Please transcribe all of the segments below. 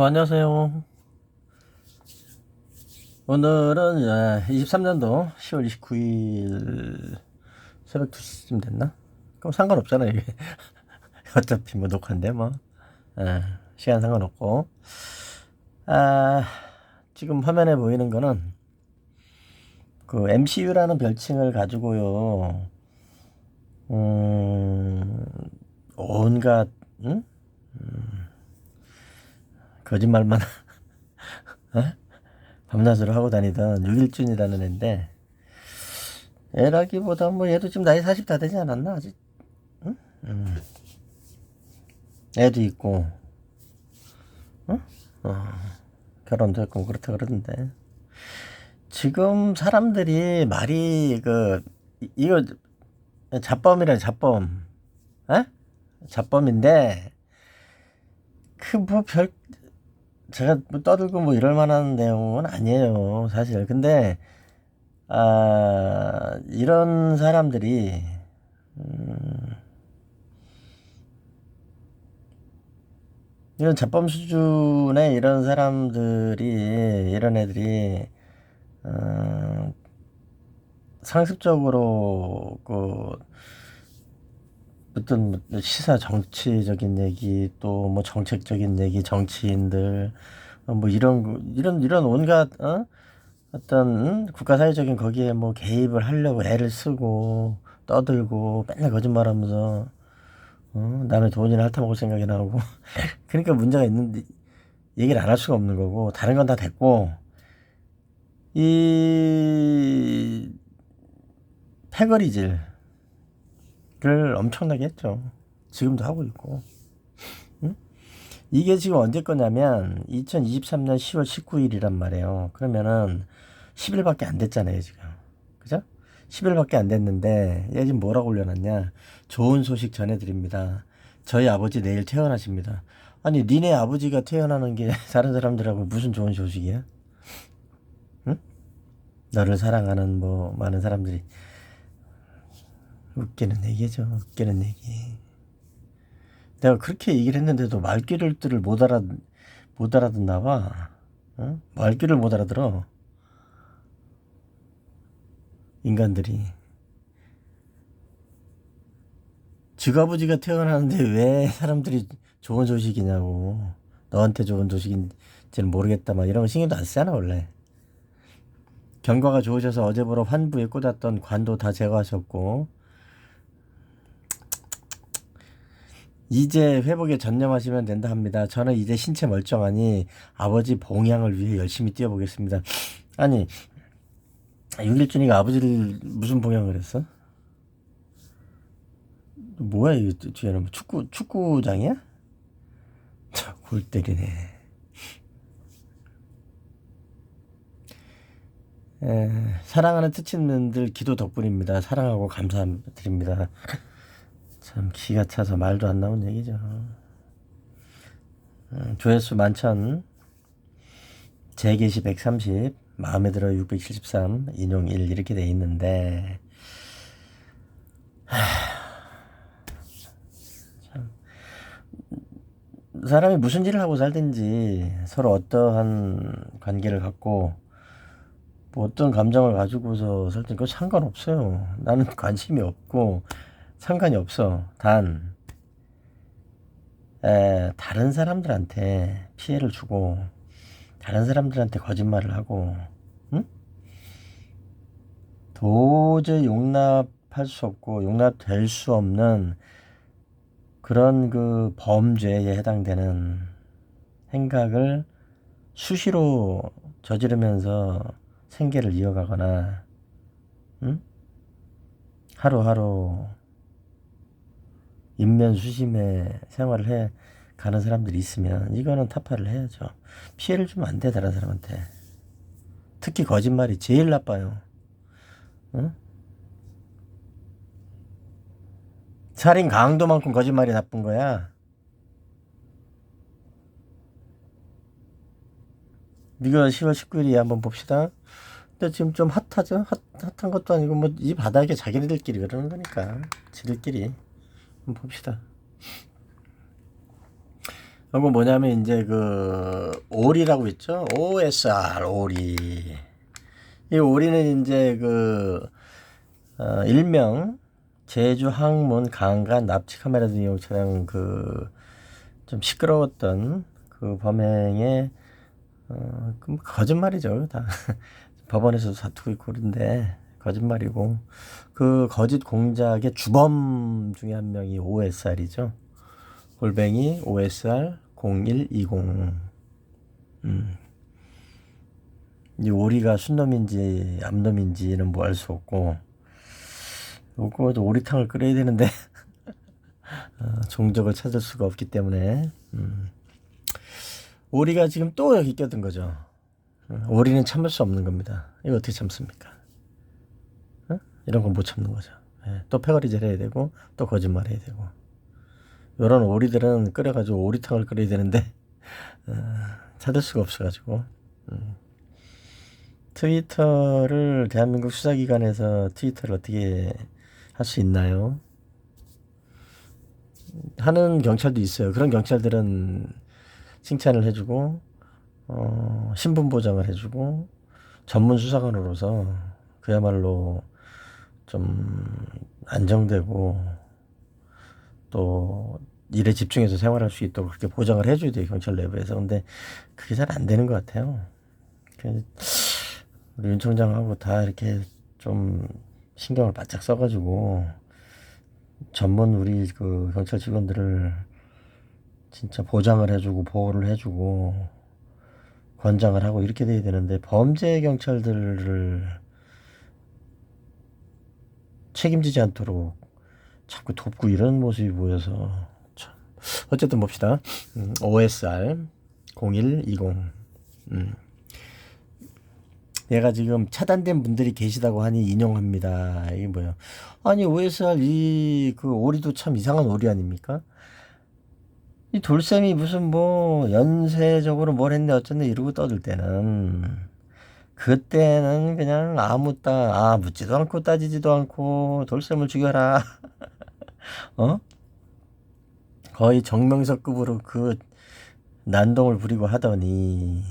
안녕하세요. 오늘은 23년도 10월 29일 새벽 2시쯤 됐나? 그럼 상관없잖아, 이게. 어차피 뭐 녹화인데, 뭐. 시간 상관없고. 아, 지금 화면에 보이는 거는 그 MCU라는 별칭을 가지고요. 음, 온갖, 응? 거짓말만, 어? 밤낮으로 하고 다니던 유일준이라는 애인데, 애라기보다 뭐 얘도 지금 나이 40 다 되지 않았나, 아직? 애도 있고, 응? 어, 결혼도 했고 그렇다 그러던데. 지금 사람들이 말이 이거 잡범이래, 잡범. 에? 잡범인데 그 뭐 별 제가 뭐 떠들고 뭐 이럴 만한 내용은 아니에요, 사실. 근데 이런 사람들이 이런 잡범 수준의 이런 사람들이 이런 애들이 어, 상습적으로 어떤 시사 정치적인 얘기 또 뭐 정책적인 얘기 정치인들 뭐 이런 온갖 어떤 국가 사회적인 거기에 뭐 개입을 하려고 애를 쓰고 떠들고 맨날 거짓말하면서 남의 돈이나 핥아먹을 생각이 나고 그러니까 문제가 있는데 얘기를 안 할 수가 없는 거고 다른 건 다 됐고 이 패거리질 를 엄청나게 했죠. 지금도 하고 있고. 응? 이게 지금 언제 거냐면 2023년 10월 19일이란 말이에요. 그러면은 10일밖에 안 됐잖아요, 지금. 그죠? 10일밖에 안 됐는데 얘 지금 뭐라고 올려놨냐? 좋은 소식 전해드립니다. 저희 아버지 내일 퇴원하십니다. 아니, 니네 아버지가 퇴원하는 게 다른 사람들하고 무슨 좋은 소식이야? 응? 너를 사랑하는 뭐 많은 사람들이 웃기는 얘기죠. 웃기는 얘기. 내가 그렇게 얘기를 했는데도 말귀를 못 알아듣나 봐. 말귀를 못 알아들어. 인간들이. 지가 아버지가 태어나는데 왜 사람들이 좋은 소식이냐고. 너한테 좋은 소식인지는 모르겠다. 막 이런 거 신경도 안 쓰잖아, 원래. 경과가 좋으셔서 어제보러 환부에 꽂았던 관도 다 제거하셨고, 이제 회복에 전념하시면 된다 합니다. 저는 이제 신체 멀쩡하니 아버지 봉양을 위해 열심히 뛰어보겠습니다. 아니, 윤길준이가 아버지를 무슨 봉양을 했어? 뭐야 이거 뒤에는 뭐 축구장이야? 골 때리네. 사랑하는 특친분들 기도 덕분입니다. 사랑하고 감사드립니다. 참 기가 차서 말도 안 나온 얘기죠. 조회수 만천, 재게시 130, 마음에 들어 673, 인용 1 이렇게 돼 있는데 사람이 무슨 일을 하고 살든지 서로 어떠한 관계를 갖고 뭐 어떤 감정을 가지고서 살든 그거 상관없어요. 나는 관심이 없고 상관이 없어. 다른 사람들한테 피해를 주고 다른 사람들한테 거짓말을 하고 응? 도저히 용납할 수 없고 용납될 수 없는 그런 그 범죄에 해당되는 행각을 수시로 저지르면서 생계를 이어가거나 응? 하루하루 인면수심의 생활을 해 가는 사람들이 있으면 이거는 타파를 해야죠. 피해를 주면 안 돼, 다른 사람한테. 특히 거짓말이 제일 나빠요. 응? 살인 강도만큼 거짓말이 나쁜 거야. 이거 10월 19일이 한번 봅시다. 근데 지금 좀 핫하죠? 핫한 것도 아니고 뭐 이 바닥에 자기네들끼리 그러는 거니까 지들끼리 한번 봅시다. 이거 뭐냐면 이제 그 오리라고 있죠. OSR 오리. 이 오리는 이제 그 일명 제주 항문 강간 납치 카메라 등 이용 차량 그 좀 시끄러웠던 그 범행에 그 거짓말이죠 다. 법원에서도 다투고 있고 그런데 거짓말이고 그 거짓 공작의 주범 중에 한 명이 OSR이죠. 골뱅이 OSR 0120. 이 오리가 순놈인지 암놈인지는 뭐 알 수 없고 요거 오리탕을 끓여야 되는데 종적을 찾을 수가 없기 때문에 오리가 지금 또 여기 껴든 거죠. 오리는 참을 수 없는 겁니다. 이거 어떻게 참습니까? 이런 건 못 참는 거죠. 예, 또 패거리질 해야 되고 또 거짓말 해야 되고 이런 오리들은 끓여가지고 오리탕을 끓여야 되는데 찾을 수가 없어가지고 트위터를 대한민국 수사기관에서 트위터를 어떻게 할 수 있나요? 하는 경찰도 있어요. 그런 경찰들은 칭찬을 해주고 신분 보장을 해주고 전문 수사관으로서 그야말로 좀 안정되고 또 일에 집중해서 생활할 수 있도록 그렇게 보장을 해줘야 돼요. 경찰 내부에서. 근데 그게 잘 안 되는 것 같아요. 우리 윤 총장하고 다 이렇게 좀 신경을 바짝 써가지고 전문 우리 그 경찰 직원들을 진짜 보장을 해주고 보호를 해주고 권장을 하고 이렇게 돼야 되는데 범죄 경찰들을 책임지지 않도록 자꾸 돕고 이런 모습이 보여서 참. 어쨌든 봅시다. OSR 0120. 얘가 지금 차단된 분들이 계시다고 하니 인용합니다. 이게 뭐야? 아니 OSR 이 그 오리도 참 이상한 오리 아닙니까? 이 돌쌤이 무슨 뭐 연쇄적으로 뭘 했네 어쩌네 이러고 떠들 때는 그때는 그냥 묻지도 않고 따지지도 않고 돌쌤을 죽여라. 거의 정명석급으로 그 난동을 부리고 하더니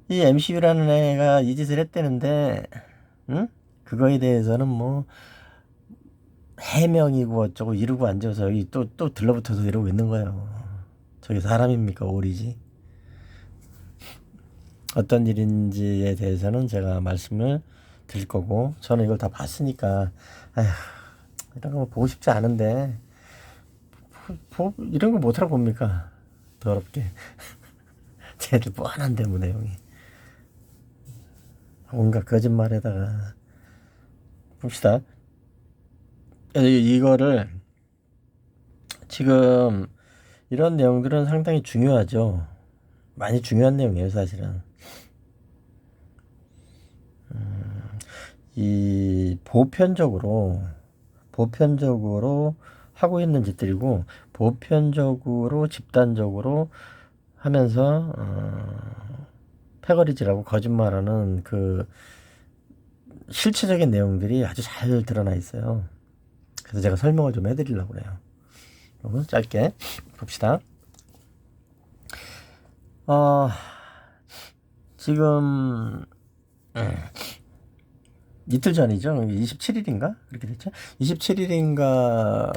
이 MCU라는 애가 이 짓을 했대는데 그거에 대해서는 뭐 해명이고 어쩌고 이러고 앉아서 여기 또 들러붙어서 이러고 있는 거예요. 저게 사람입니까 오리지? 어떤 일인지에 대해서는 제가 말씀을 드릴 거고 저는 이걸 다 봤으니까 아휴 이런 거 보고 싶지 않은데 이런 거 못하러 봅니까? 더럽게 쟤들 뻔한데 뭐 내용이 온갖 거짓말에다가 봅시다. 이거를 지금 이런 내용들은 상당히 중요하죠. 많이 중요한 내용이에요 사실은. 이 보편적으로 하고 있는 짓들이고 보편적으로 집단적으로 하면서 패거리질하고 거짓말하는 그 실체적인 내용들이 아주 잘 드러나 있어요. 그래서 제가 설명을 좀 해드리려고 그래요. 그럼 짧게 봅시다. 지금 이틀 전이죠. 27일인가? 그렇게 됐죠. 27일인가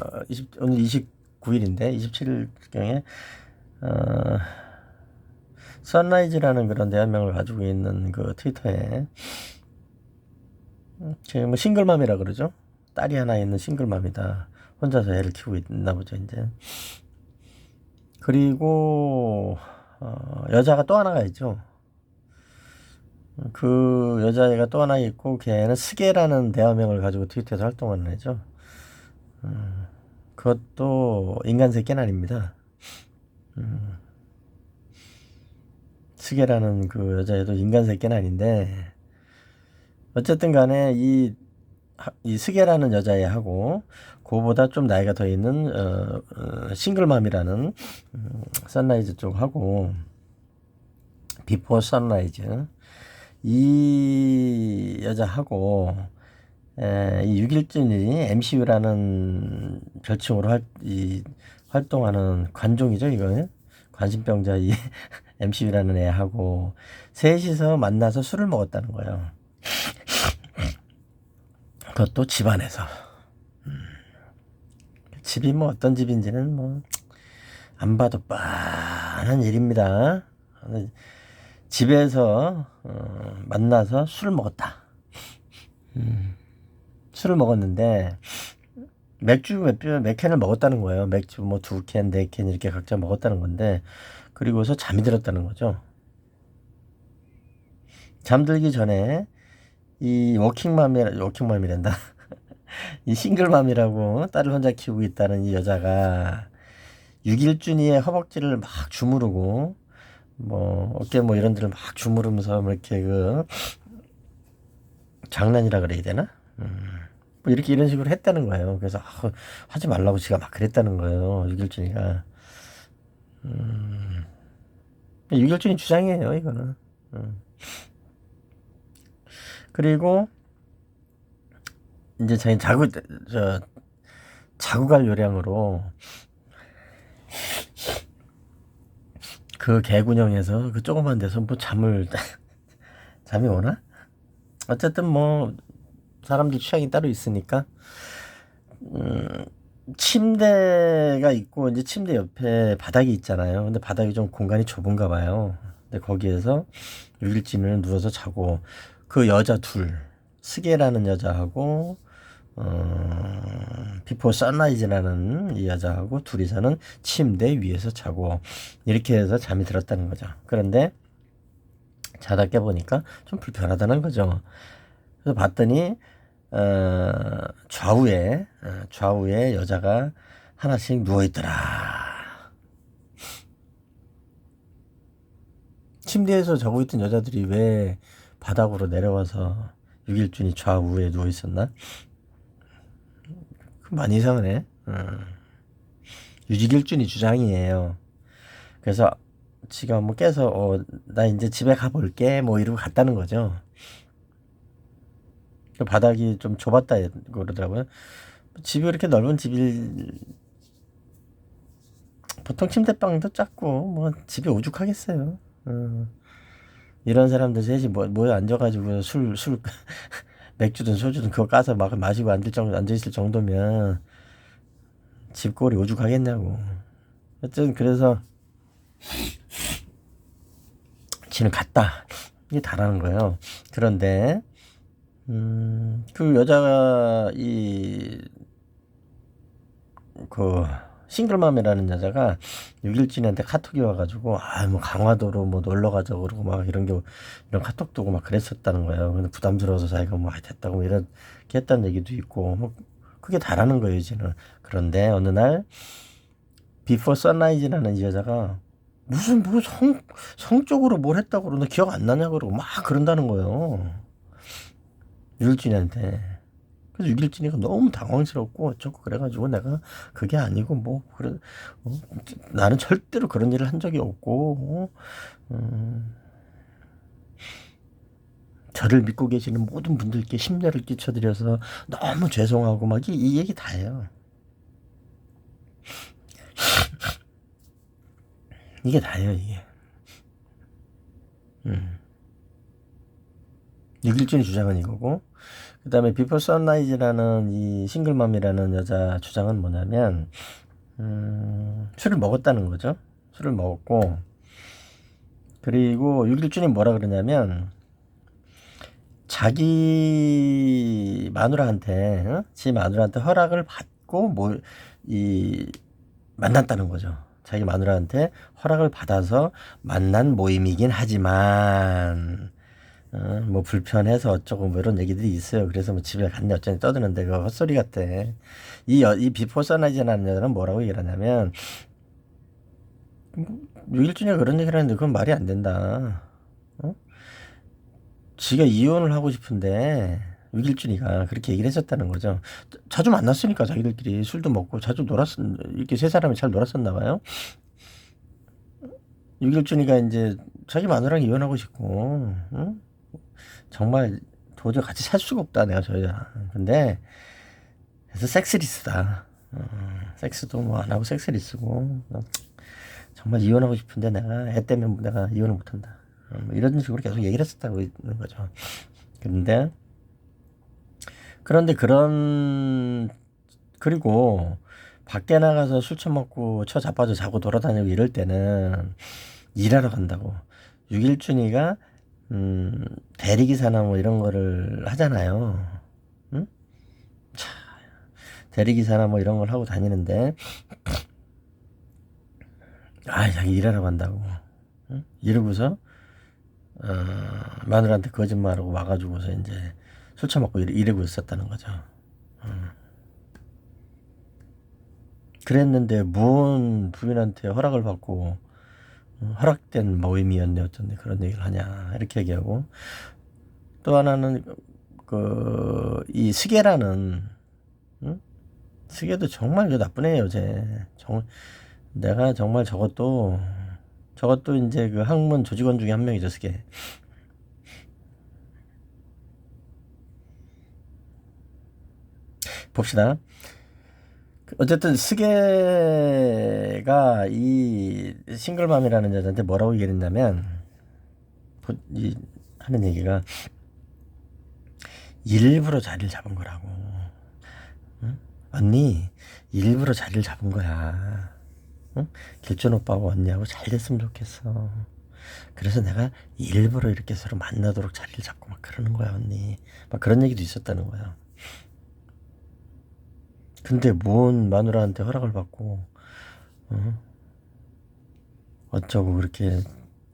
오늘 29일인데 27일경에 선라이즈라는 그런 대한명을 가지고 있는 그 트위터에 지금 뭐 싱글맘이라 그러죠. 딸이 하나 있는 싱글맘이다. 혼자서 애를 키우고 있나 보죠 이제. 그리고 여자가 또 하나가 있죠. 그 여자애가 또 하나 있고 걔는 스게라는 대화명을 가지고 트위터에서 활동하는 애죠. 그것도 인간 새끼는 아닙니다. 스게라는 그 여자애도 인간 새끼는 아닌데 어쨌든 간에 이 스게라는 여자애하고 그보다 좀 나이가 더 있는 싱글맘이라는 선라이즈 쪽하고 비포 선라이즈 이 여자하고 이 6일준이 MCU라는 별칭으로 활동하는 관종이죠 이거는. 관심병자 이 MCU라는 애하고 셋이서 만나서 술을 먹었다는 거예요. 그것도 집안에서. 집이 뭐 어떤 집인지는 뭐 안 봐도 뻔한 일입니다. 집에서 만나서 술을 먹었다. 술을 먹었는데 몇 캔을 먹었다는 거예요. 맥주 뭐 2캔, 4캔 이렇게 각자 먹었다는 건데, 그리고서 잠이 들었다는 거죠. 잠들기 전에 이 워킹맘이란다. 이 싱글맘이라고 딸을 혼자 키우고 있다는 이 여자가 6일준이의 허벅지를 막 주무르고 뭐 어깨 뭐 이런 데를 막 주무르면서 뭐 이렇게 그 장난이라 그래야 되나? 뭐 이렇게 이런 식으로 했다는 거예요. 그래서 하지 말라고 지가 막 그랬다는 거예요. 6일준이가. 6일준이 주장이에요, 이거는. 그리고 이제 자기 자고 갈 요량으로 그 개군형에서 그 조그만 데서 뭐 잠이 오나? 어쨌든 뭐 사람들 취향이 따로 있으니까 침대가 있고 이제 침대 옆에 바닥이 있잖아요. 근데 바닥이 좀 공간이 좁은가 봐요. 근데 거기에서 6일째는 누워서 자고 그 여자 둘, 스게라는 여자하고 비포 선라이즈라는 이 여자하고 둘이서는 침대 위에서 자고 이렇게 해서 잠이 들었다는 거죠. 그런데 자다 깨보니까 좀 불편하다는 거죠. 그래서 봤더니 좌우에 여자가 하나씩 누워있더라. 침대에서 자고 있던 여자들이 왜 바닥으로 내려와서 6일준이 좌우에 누워있었나? 많이 이상하네. 6일준이 주장이에요. 그래서 지가 뭐 깨서 나 이제 집에 가볼게 뭐 이러고 갔다는 거죠. 바닥이 좀 좁았다 그러더라고요. 집이 그렇게 넓은 집일 보통 침대방도 작고 뭐 집이 오죽하겠어요. 이런 사람들 셋이 모여 앉아가지고 술 맥주든 소주든 그거 까서 막 마시고 앉아있을 정도면 집골이 오죽하겠냐고. 어쨌든 그래서 지는 갔다 이게 다라는 거예요. 그런데 그 여자가 그 싱글맘이라는 여자가 6일째한테 카톡이 와가지고 뭐 강화도로 뭐 놀러 가자고 그러고 막 이런 카톡도 오고 막 그랬었다는 거예요. 근데 부담스러워서 자기가 뭐 됐다고 뭐 이렇게 했다는 얘기도 있고 뭐 그게 다라는 거예요, 이제는. 그런데 어느 날 비포 선라이즈라는 이 여자가 무슨 뭐 성적으로 뭘 했다고 그러는데 기억 안 나냐 그러고 막 그런다는 거예요. 6일째한테. 그래서 6일째니까 너무 당황스럽고 어쩌고 그래가지고 내가 그게 아니고 뭐 그래 나는 절대로 그런 일을 한 적이 없고 저를 믿고 계시는 모든 분들께 심려를 끼쳐드려서 너무 죄송하고 막 이 얘기 다 해요. 이게 다예요, 이게. 6일째 주장은 이거고, 그 다음에 비포 선라이즈라는 이 싱글맘이라는 여자 주장은 뭐냐면 술을 먹었다는 거죠. 술을 먹었고, 그리고 6일째는 뭐라 그러냐면 자기 마누라한테 지 마누라한테 허락을 받고 만났다는 거죠. 자기 마누라한테 허락을 받아서 만난 모임이긴 하지만 뭐 불편해서 어쩌고 뭐 이런 얘기들이 있어요. 그래서 뭐 집에 갔네 어쩌니 떠드는데 그거 헛소리 같아. 이 비포 선라이즈라는 여자는 뭐라고 얘기를 하냐면 6일쯤에 그런 얘기를 하는데 그건 말이 안 된다. 지가 이혼을 하고 싶은데 6일준이가 그렇게 얘기를 했었다는 거죠. 자주 만났으니까 자기들끼리 술도 먹고 자주 이렇게 세 사람이 잘 놀았었나 봐요. 6일준이가 이제 자기 마누라랑 이혼하고 싶고 정말 도저히 같이 살 수가 없다 내가 저 여자. 근데 그래서 섹스리스다. 섹스도 뭐 안 하고 섹스리스고 정말 이혼하고 싶은데 내가 애 때문에 내가 이혼을 못한다. 뭐 이런 식으로 계속 얘기를 했었다고 있는 거죠. 그런데 그리고 밖에 나가서 술 처먹고 자빠져 자고 돌아다니고 이럴 때는 일하러 간다고. 6일준이가 대리기사나 뭐 이런 거를 하잖아요. 응? 차, 대리기사나 뭐 이런 걸 하고 다니는데 자기 일하러 간다고. 응? 이러고서 마누라한테 거짓말하고 와가지고서 이제 술 처먹고 이러고 있었다는 거죠. 그랬는데 무언 부인한테 허락을 받고 허락된 모임이었네 어쩐데 그런 얘기를 하냐 이렇게 얘기하고, 또 하나는 이 스게라는, 응? 스게도 정말 나쁜 애예요. 내가 정말 저것도 이제 그 학문 조직원 중에 한 명이죠, 스게. 봅시다. 어쨌든 스게가 이 싱글맘이라는 여자한테 뭐라고 얘기했냐면, 하는 얘기가 일부러 자리를 잡은 거라고. 응? 언니 일부러 자리를 잡은 거야. 응? 길준 오빠하고 언니하고 잘 됐으면 좋겠어. 그래서 내가 일부러 이렇게 서로 만나도록 자리를 잡고 막 그러는 거야 언니. 막 그런 얘기도 있었다는 거야. 근데 뭔 마누라한테 허락을 받고 어쩌고 그렇게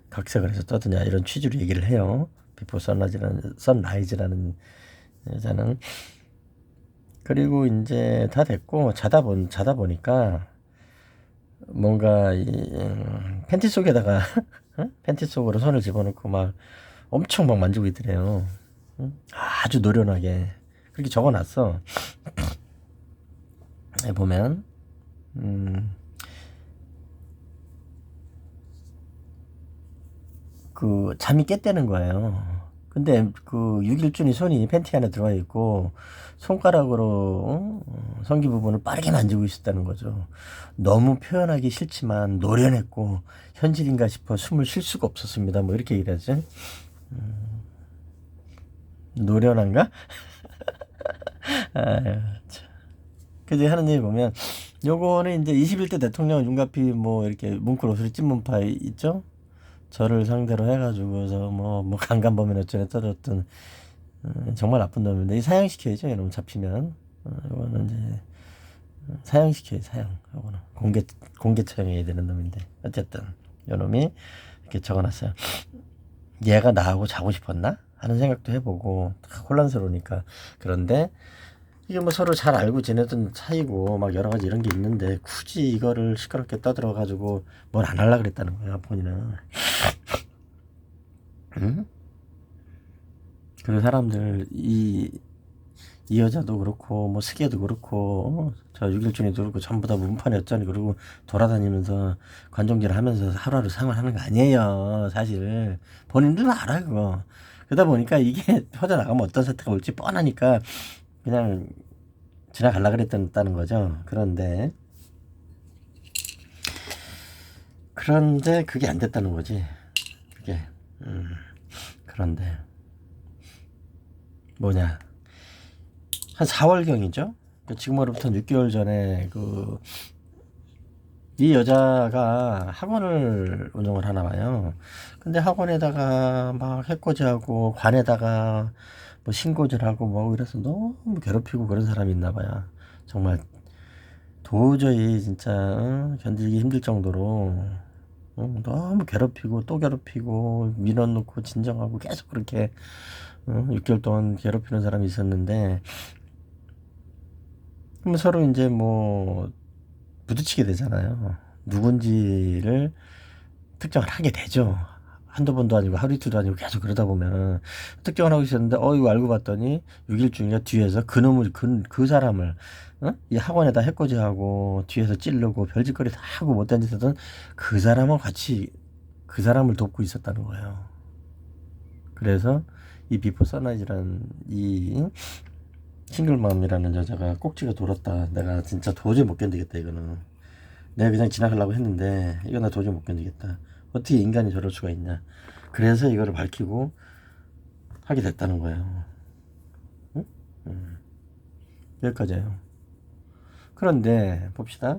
각색을 해서 떠드냐 이런 취지로 얘기를 해요. 비포 선라이즈라는 여자는. 그리고 이제 다 됐고 자다 보니까 뭔가 팬티 속에다가 팬티 속으로 손을 집어넣고 막 엄청 막 만지고 있더래요. 아주 노련하게 그렇게 적어놨어. 보면 그 잠이 깼다는 거예요. 근데 그 6일준이 손이 팬티 안에 들어가 있고 손가락으로 성기 부분을 빠르게 만지고 있었다는 거죠. 너무 표현하기 싫지만 노련했고 현실인가 싶어 숨을 쉴 수가 없었습니다. 뭐 이렇게 얘기를 하지. 노련한가? 아유, 참. 그제 하는 얘기 보면 요거는 이제 21대 대통령 윤곽피 뭐 이렇게 뭉클 옷을 찐 파 있죠? 저를 상대로 해가지고서 뭐 강간범인 어쩌네 떠들었던 정말 나쁜 놈인데 이 사형시켜야죠. 이놈 잡히면. 이거는 이제 사형시켜요. 사형. 이거는 공개 처형해야 되는 놈인데 어쨌든 이놈이 이렇게 적어놨어요. 얘가 나하고 자고 싶었나 하는 생각도 해보고 혼란스러우니까. 그런데 이게 뭐 서로 잘 알고 지내던 사이고 막 여러 가지 이런 게 있는데 굳이 이거를 시끄럽게 떠들어 가지고 뭘 안 하려 그랬다는 거야 본인은. 응? 그 사람들 이 여자도 그렇고 뭐 스기도 그렇고 저 6일준이도 그렇고 전부 다 문판이 어쩌니 그러고 돌아다니면서 관종질 하면서 하루하루 생활하는 거 아니에요. 사실 본인들도 알아요 그거. 그러다 보니까 이게 퍼져나가면 어떤 사태가 올지 뻔하니까 그냥 지나갈라 그랬다는 거죠. 그런데 그게 안 됐다는 거지. 그게 그런데 뭐냐 한 4월경이죠. 지금으로부터 6개월 전에 이 여자가 학원을 운영을 하나 봐요. 근데 학원에다가 막 해코지하고 관에다가 뭐 신고질하고 뭐 이래서 너무 괴롭히고 그런 사람이 있나 봐요. 정말 도저히 진짜 견디기 힘들 정도로 너무 괴롭히고 또 괴롭히고 민원놓고 진정하고 계속 그렇게 6개월 동안 괴롭히는 사람이 있었는데, 그럼 서로 이제 뭐 부딪히게 되잖아요. 누군지를 특정을 하게 되죠. 한두 번도 아니고 하루 이틀도 아니고 계속 그러다 보면 특정을 하고 있었는데 이거 알고 봤더니 6일중이가 뒤에서 그 사람을 이 학원에다 해코지하고 뒤에서 찌르고 별짓거리 다 하고 못된 짓 하던 그 사람하고 같이 그 사람을 돕고 있었다는 거예요. 그래서 이 비포 선라이즈라는 이 싱글맘이라는 여자가 꼭지가 돌았다. 내가 진짜 도저히 못 견디겠다 이거는. 내가 그냥 지나가려고 했는데 이거 나 도저히 못 견디겠다. 어떻게 인간이 저럴 수가 있냐. 그래서 이거를 밝히고 하게 됐다는 거예요. 응? 여기까지예요. 그런데 봅시다.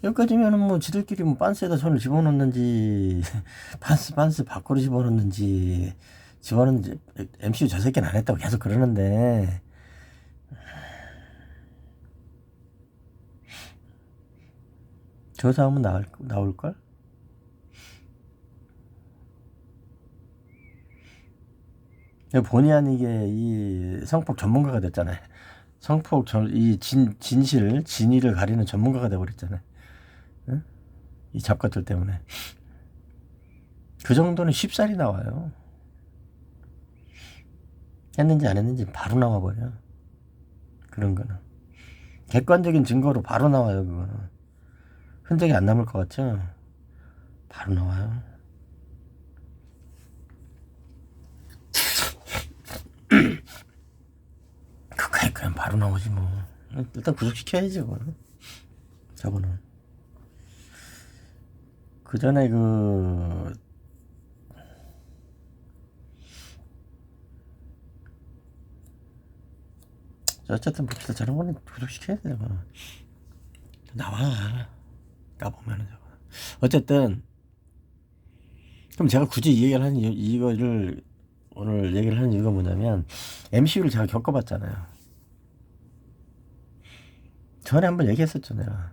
여기까지면은 뭐 지들끼리 뭐 빤스에다 손을 집어넣는지 빤스 밖으로 집어넣는지 MCU 저 새끼는 안 했다고 계속 그러는데 저 싸움은 나올걸? 본의 아니게 이 성폭 전문가가 됐잖아요. 진위를 가리는 전문가가 돼버렸잖아요. 응? 이 잡것들 때문에. 그 정도는 쉽사리 나와요. 했는지 안 했는지 바로 나와버려. 그런 거는. 객관적인 증거로 바로 나와요, 그거는. 흔적이 안 남을 것 같죠? 바로 나와요. 그냥 바로 나오지 뭐. 일단 구속시켜야지, 그거는. 저거는. 그 전에 어쨌든 봅시다. 저런 거는 구속시켜야 돼요. 나와. 까보면은 저거. 어쨌든 그럼 제가 굳이 이 얘기를 하는 이거를 오늘 얘기를 하는 이유가 뭐냐면 MCU를 제가 겪어봤잖아요. 전에 한번 얘기했었죠 내가.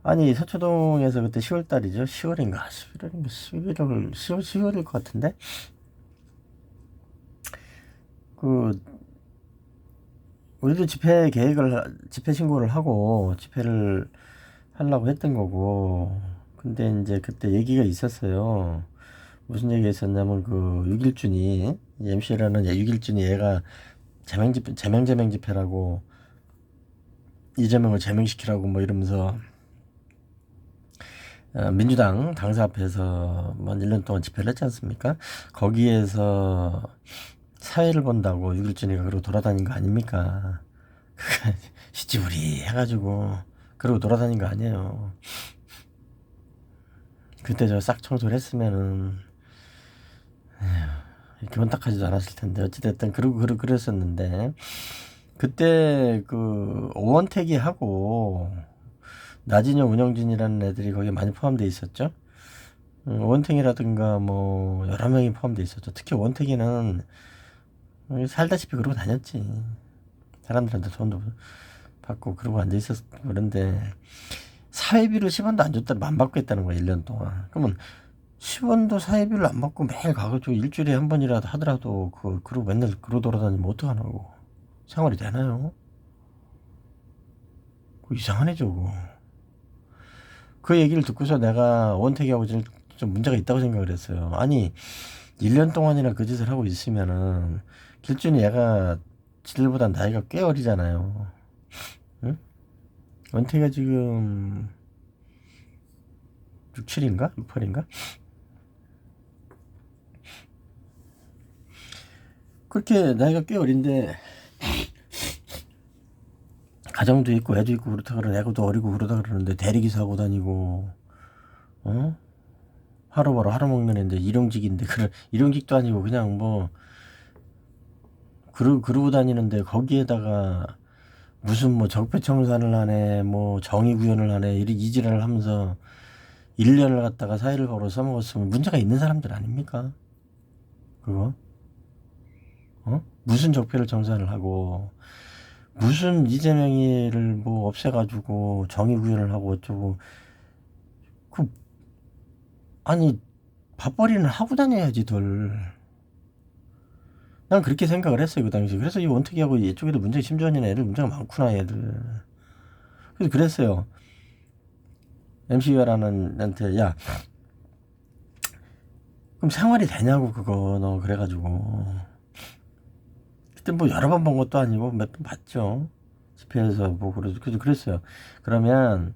아니 서초동에서 그때 10월달이죠. 10월인가 11월인가 10월일 것 같은데 우리도 집회 신고를 하고 집회를 하려고 했던 거고. 근데 이제 그때 얘기가 있었어요. 무슨 얘기가 있었냐면 6.1준이 MC라는 6.1준이 얘가 제명 집회라고 이재명을 제명시키라고 뭐 이러면서 민주당 당사 앞에서 뭐 1년 동안 집회를 했지 않습니까? 거기에서 사회를 본다고 6.1준이가 그러고 돌아다닌 거 아닙니까? 시찌부리 해가지고 그러고 돌아다닌 거 아니에요. 그때 저 싹 청소를 했으면은 이렇게 혼탁하지도 않았을 텐데. 어찌됐든 그랬었는데 그때 오원택이 하고 나진영 운영진이라는 애들이 거기에 많이 포함되어 있었죠. 원택이라든가 뭐 여러 명이 포함되어 있었죠. 특히 원택이는 살다시피 그러고 다녔지. 사람들한테 돈도 받고 그러고 앉아 있었. 그런데 사회비를 10원도 안 줬다고 안 받고 했다는 거야 1년 동안. 그러면 10원도 사회비를 안 받고 매일 가가지고 일주일에 한 번이라도 하더라도 그러고 맨날 그러고 돌아다니면 어떡하냐고. 생활이 되나요? 이상하네 저거. 그 얘기를 듣고서 내가 원택이하고 좀 문제가 있다고 생각을 했어요. 아니 1년 동안이나 그 짓을 하고 있으면은 길준이 얘가 지들보다 나이가 꽤 어리잖아요. 응? 원택이가 지금 6, 7인가? 6, 8인가? 그렇게 나이가 꽤 어린데 가정도 있고 애도 있고 그렇다 그러는 애도 어리고 그러다 그러는데 대리기사 하고 다니고 하루바로 하루 먹는 애인데 일용직인데 일용직도 아니고 그냥 뭐 그러고 다니는데 거기에다가 무슨 뭐 적폐청산을 하네 뭐 정의구현을 하네 이지랄을 하면서 1년을 갖다가 사회를 걸어 써먹었으면 문제가 있는 사람들 아닙니까? 그거? 무슨 적폐를 청산을 하고 무슨 이재명이를 뭐 없애가지고 정의구현을 하고 어쩌고 아니 밥벌이는 하고 다녀야지 덜. 난 그렇게 생각을 했어요 그 당시. 그래서 이 원특이하고 이쪽에도 문제가 심지어는 애들 문제가 많구나 애들. 그래서 그랬어요. MCU라는 애한테 야 그럼 생활이 되냐고 그거 너 그래가지고 그때 뭐 여러 번 본 것도 아니고 몇 번 봤죠. 집회에서 뭐 그래서 그랬어요. 그러면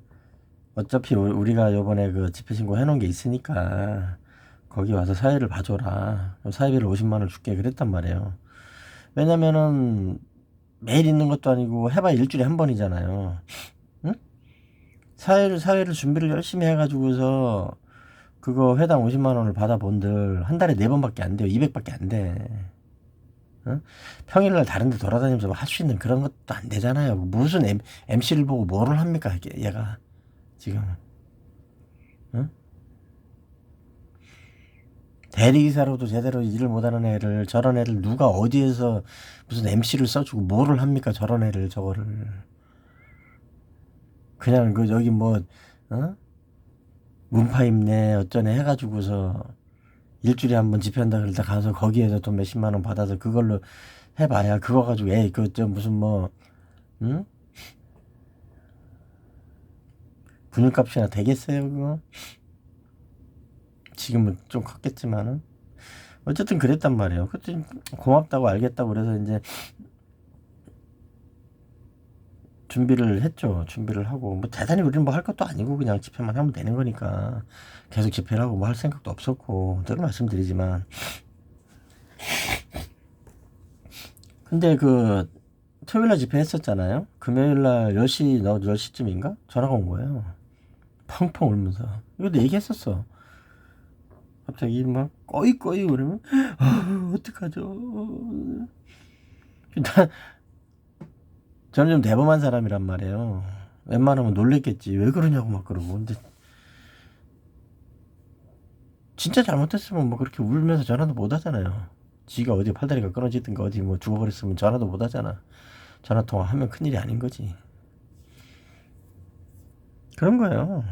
어차피 우리가 요번에 그 집회 신고 해놓은 게 있으니까 거기 와서 사회를 봐줘라. 사회비를 50만 원 줄게 그랬단 말이에요. 왜냐면은 매일 있는 것도 아니고 해봐야 일주일에 한 번이잖아요. 응? 사회를 준비를 열심히 해가지고서 그거 회당 50만 원을 받아본들 한 달에 4번밖에 안 돼요. 200밖에 안 돼. 응? 평일날 다른 데 돌아다니면서 할 수 있는 그런 것도 안 되잖아요. 무슨 MC를 보고 뭐를 합니까, 얘가 지금. 응? 대리기사로도 제대로 일을 못하는 애를, 저런 애를 누가 어디에서 무슨 MC를 써주고 뭐를 합니까, 저런 애를, 저거를. 그냥 그 여기 뭐 어? 문파 입네 어쩌네 해가지고서 일주일에 한 번 집회한다 그러다 가서 거기에서 돈 몇십만 원 받아서 그걸로 해봐야 그거 가지고 에이 그저 무슨 뭐 응? 분유값이나 되겠어요 그거? 지금은 좀 컸겠지만은 어쨌든 그랬단 말이에요. 그때 고맙다고 알겠다고 그래서 이제 준비를 했죠. 준비를 하고 뭐 대단히 우리는 뭐 할 것도 아니고 그냥 집회만 하면 되는 거니까 계속 집회를 하고 뭐 할 생각도 없었고 늘 말씀드리지만 근데 그 토요일날 집회 했었잖아요. 금요일날 10시, 10시쯤인가? 전화가 온 거예요. 펑펑 울면서. 이것도 얘기했었어. 갑자기 막 꺼이 그러면 어떡하죠? 나, 저는 좀 대범한 사람이란 말이에요. 웬만하면 놀랬겠지. 왜 그러냐고 막 그러고. 근데 진짜 잘못했으면 뭐 그렇게 울면서 전화도 못 하잖아요. 지가 어디 팔다리가 끊어지든가 어디 뭐 죽어버렸으면 전화도 못 하잖아. 전화 통화하면 큰일이 아닌 거지. 그런 거예요.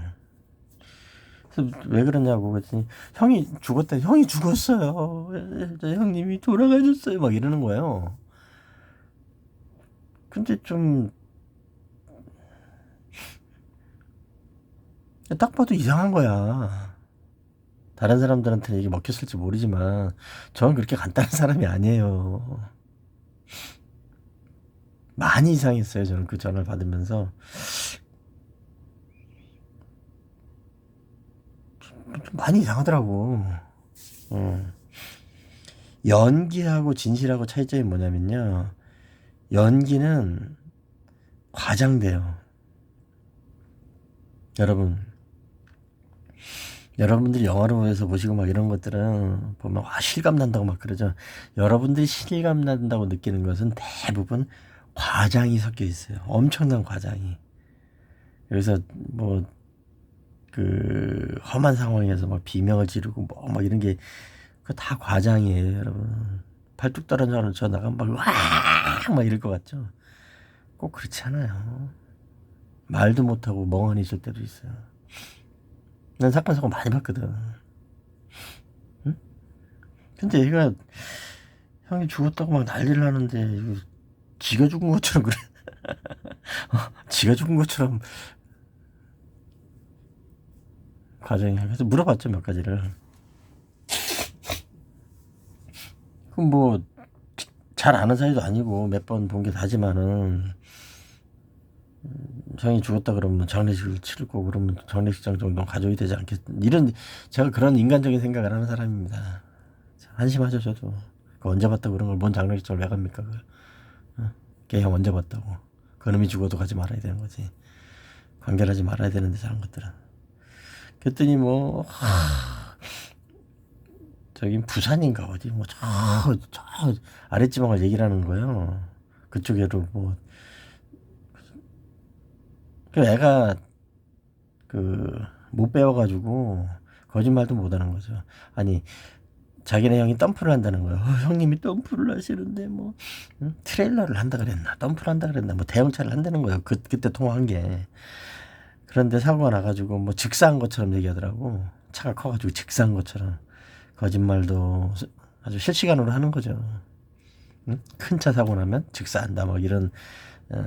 그래서 왜 그러냐고 그랬더니 형이 죽었다. 형이 죽었어요. 형님이 돌아가셨어요. 막 이러는 거예요. 근데 좀 딱 봐도 이상한 거야. 다른 사람들한테는 이게 먹혔을지 모르지만 저는 그렇게 간단한 사람이 아니에요. 많이 이상했어요. 저는 그 전화를 받으면서 좀 많이 이상하더라고. 어. 연기하고 진실하고 차이점이 뭐냐면요. 연기는 과장돼요. 여러분, 여러분들이 영화로에서 보시고 막 이런 것들은 보면 와 실감 난다고 막 그러죠. 여러분들이 실감 난다고 느끼는 것은 대부분 과장이 섞여 있어요. 엄청난 과장이. 그래서 뭐 그 험한 상황에서 막 비명을 지르고 뭐 막 이런 게 그 다 과장이에요, 여러분. 팔뚝 떨어져 저 나가면 막와막 이럴 것 같죠. 꼭 그렇지 않아요. 말도 못하고 멍하니 있을 때도 있어요. 난 사건 사고 많이 봤거든. 응? 근데 얘가 형이 죽었다고 막 난리를 하는데 이거 지가 죽은 것처럼 그래. 지가 죽은 것처럼 과정이야. 그래서 물어봤죠 몇 가지를. 그럼 뭐 잘 아는 사이도 아니고 몇 번 본 게 다지만은 형이 죽었다 그러면 장례식을 치를 거고 그러면 장례식장 정도는 가져야 되지 않겠. 이런 제가 그런 인간적인 생각을 하는 사람입니다. 한심하죠 저도. 그 언제 봤다고 그런 걸 뭔 장례식장을 왜 갑니까? 걔형 언제 봤다고. 그놈이 죽어도 가지 말아야 되는 거지. 관계하지 말아야 되는데 저런 것들은. 그랬더니 뭐 저긴 부산인가 어디 뭐 저 아랫지방을 얘기를 하는 거예요. 그쪽에도 뭐 그 애가 그 못 배워가지고 거짓말도 못하는 거죠. 아니 자기네 형이 덤프를 한다는 거예요. 형님이 덤프를 하시는데 뭐 트레일러를 한다 그랬나 덤프를 한다 그랬나 뭐 대형차를 한다는 거예요. 그때 통화한 게. 그런데 사고가 나가지고 뭐 즉사한 것처럼 얘기하더라고. 차가 커가지고 즉사한 것처럼. 거짓말도 아주 실시간으로 하는 거죠. 응? 큰 차 사고 나면 즉사한다 뭐 이런 어,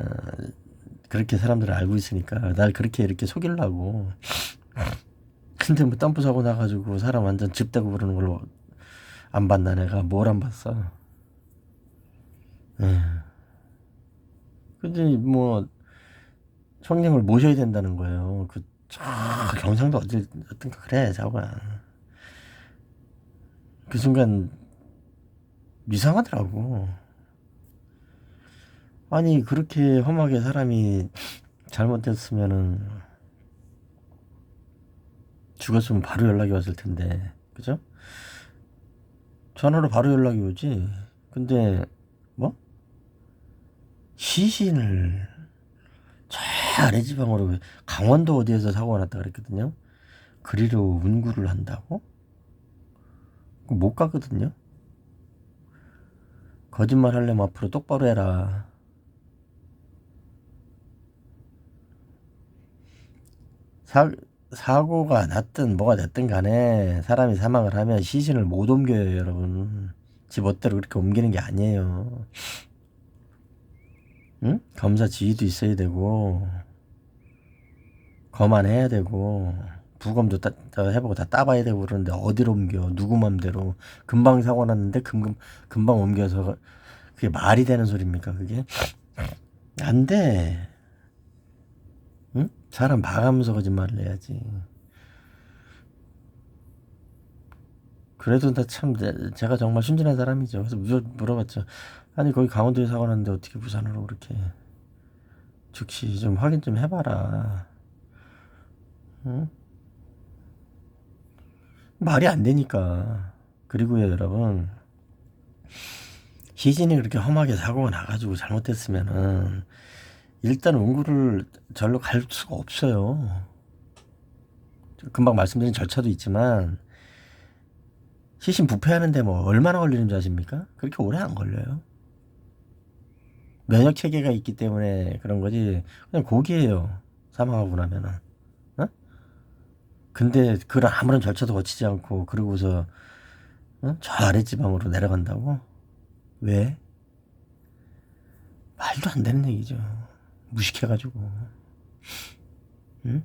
그렇게 사람들을 알고 있으니까 날 그렇게 이렇게 속이려고. 근데 뭐 덤프 사고 나가지고 사람 완전 즙대고 그러는 걸로 안 봤나 내가 뭘 안 봤어. 예. 근데 뭐 성령을 모셔야 된다는 거예요. 경상도 어떤가 그래 자고가. 그 순간 이상하더라고. 아니 그렇게 험하게 사람이 잘못됐으면은 죽었으면 바로 연락이 왔을 텐데, 그죠? 전화로 바로 연락이 오지. 근데 뭐 시신을 저 아래 지방으로, 강원도 어디에서 사고가 났다 그랬거든요. 그리로 운구를 한다고? 못 가거든요. 거짓말 하려면 앞으로 똑바로 해라. 사, 사고가 났든 뭐가 됐든 간에 사람이 사망을 하면 시신을 못 옮겨요, 여러분. 지 멋대로 그렇게 옮기는 게 아니에요. 응? 검사 지휘도 있어야 되고, 검안해야 되고, 부검도 다 해보고 다 따봐야 되고 그러는데 어디로 옮겨? 누구 맘대로. 금방 사고 났는데 금방 옮겨서, 그게 말이 되는 소리입니까, 그게? 안 돼. 응? 사람 봐가면서 거짓말을 해야지. 그래도 나 참, 제가 정말 순진한 사람이죠. 그래서 물어봤죠. 아니, 거기 강원도에 사고 났는데 어떻게 부산으로 그렇게. 즉시 좀 확인 좀 해봐라. 응? 말이 안 되니까. 그리고요, 여러분. 시신이 그렇게 험하게 사고가 나가지고 잘못됐으면은, 일단 운구를 절로 갈 수가 없어요. 금방 말씀드린 절차도 있지만, 시신 부패하는데 뭐 얼마나 걸리는 줄 아십니까? 그렇게 오래 안 걸려요. 면역 체계가 있기 때문에 그런 거지. 그냥 고기예요. 사망하고 나면은. 어? 근데 그런 아무런 절차도 거치지 않고 그러고서 저 아랫지방으로 내려간다고? 왜? 말도 안 되는 얘기죠. 무식해가지고. 응?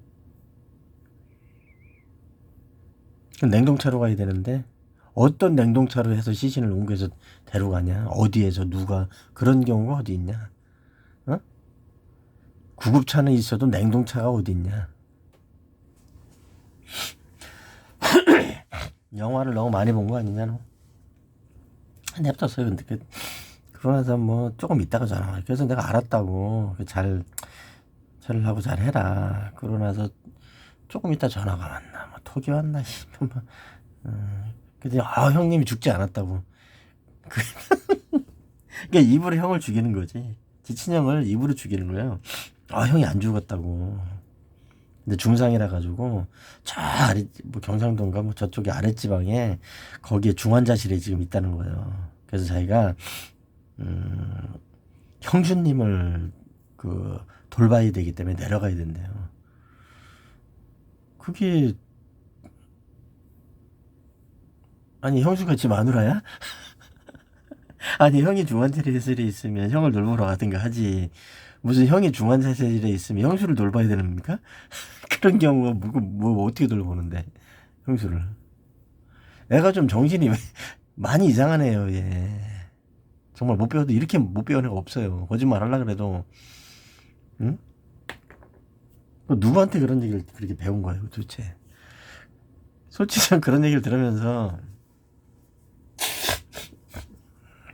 그럼 냉동차로 가야 되는데 어떤 냉동차로 해서 시신을 옮겨서 데려가냐? 어디에서 누가 그런 경우가 어디 있냐? 어? 구급차는 있어도 냉동차가 어디 있냐? 영화를 너무 많이 본 거 아니냐 너? 냅뒀어요. 근데 그러고 나서 뭐 조금 있다가 전화 와. 그래서 내가 알았다고. 잘을 하고 잘 해라. 그러고 나서 조금 있다 전화가 왔나. 뭐 톡이 왔나. 뭐. 근데 형님이 죽지 않았다고. 그러니까 입으로 형을 죽이는 거지. 지친 형을 입으로 죽이는 거예요. 형이 안 죽었다고. 근데 중상이라 가지고 저 아래 뭐 경상도인가 뭐 저쪽에 아랫지방에 거기에 중환자실에 지금 있다는 거예요. 그래서 자기가 형주님을 그 돌봐야 되기 때문에 내려가야 된대요. 그게 아니 형수가 지 마누라야? 아니 형이 중환자실에 있으면 형을 돌보러 가든가 하지. 무슨 형이 중환자실에 있으면 형수를 돌봐야 되는 겁니까? 그런 경우가 뭐 어떻게 돌보는데 형수를. 애가 좀 정신이 많이 이상하네요. 얘. 정말 못 배워도 이렇게 못 배운 애가 없어요. 거짓말 하려 그래도. 응? 누구한테 그런 얘기를 그렇게 배운 거예요 도대체. 솔직히 전 그런 얘기를 들으면서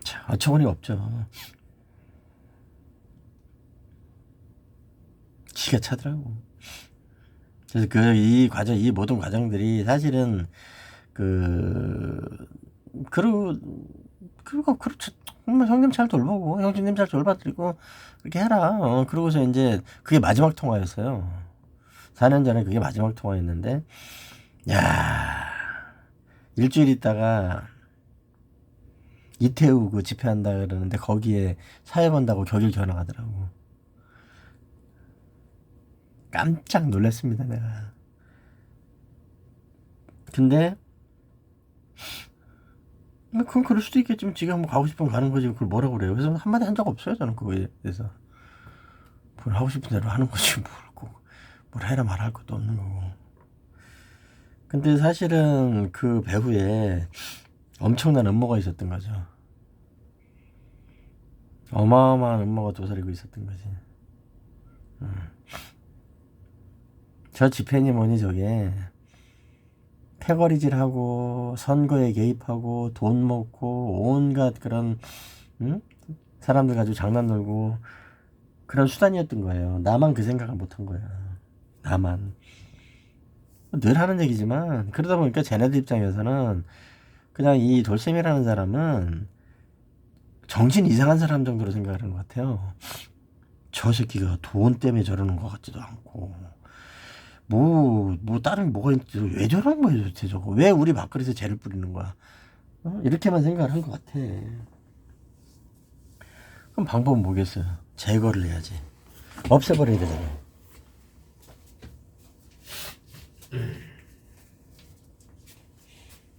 참 어처구니가 없죠. 기가 차더라고. 그래서 이 모든 과정들이 사실은 그 그리고 그렇죠. 정말 형님 잘 돌보고 형수님 잘 돌봐드리고 그렇게 해라. 그러고서 이제 그게 마지막 통화였어요. 4년 전에 그게 마지막 통화였는데, 야, 일주일 있다가 이태우 그 집회한다 그러는데 거기에 사회본다고 격일 전화가더라고. 깜짝 놀랐습니다, 내가. 근데 그건 그럴 수도 있겠지만 지가 뭐 가고 싶으면 가는 거지 그걸 뭐라고 그래요. 그래서 한마디 한 적 없어요, 저는 그거에 대해서. 뭘 하고 싶은 대로 하는 거지 뭘 해라 말할 것도 없는 거고. 근데 사실은 그 배후에 엄청난 음모가 있었던 거죠. 어마어마한 음모가 도사리고 있었던 거지. 저 집회니 뭐니 저게 패거리질하고 선거에 개입하고 돈 먹고 온갖 그런 사람들 가지고 장난 놀고 그런 수단이었던 거예요. 나만 그 생각을 못한 거야. 나만. 늘 하는 얘기지만 그러다 보니까 쟤네들 입장에서는 그냥 이 돌쌤이라는 사람은 정신 이상한 사람 정도로 생각을 하는 것 같아요. 저 새끼가 돈 때문에 저러는 것 같지도 않고 뭐 다른 뭐가 있지, 왜 저러는 거야 도대체 저거, 왜 우리 밥그릇에 죄를 뿌리는 거야, 이렇게만 생각을 한 것 같아. 그럼 방법은 뭐겠어요? 제거를 해야지. 없애버려야 되잖아요.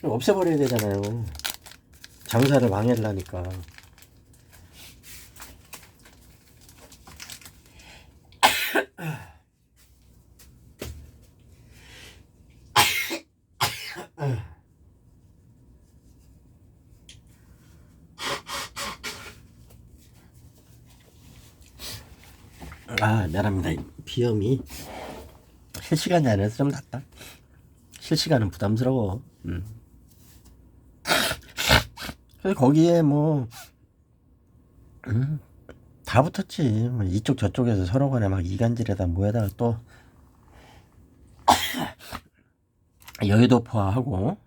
없애버려야 되잖아요. 장사를 방해를 하니까. 아, 미안합니다. 비염이 실시간이 아니라서 좀 낫다. 실시간은 부담스러워. 그래서 거기에 뭐 다 붙었지. 뭐 이쪽 저쪽에서 서로 간에 막 이간질에다 뭐에다가 또 여의도 파하고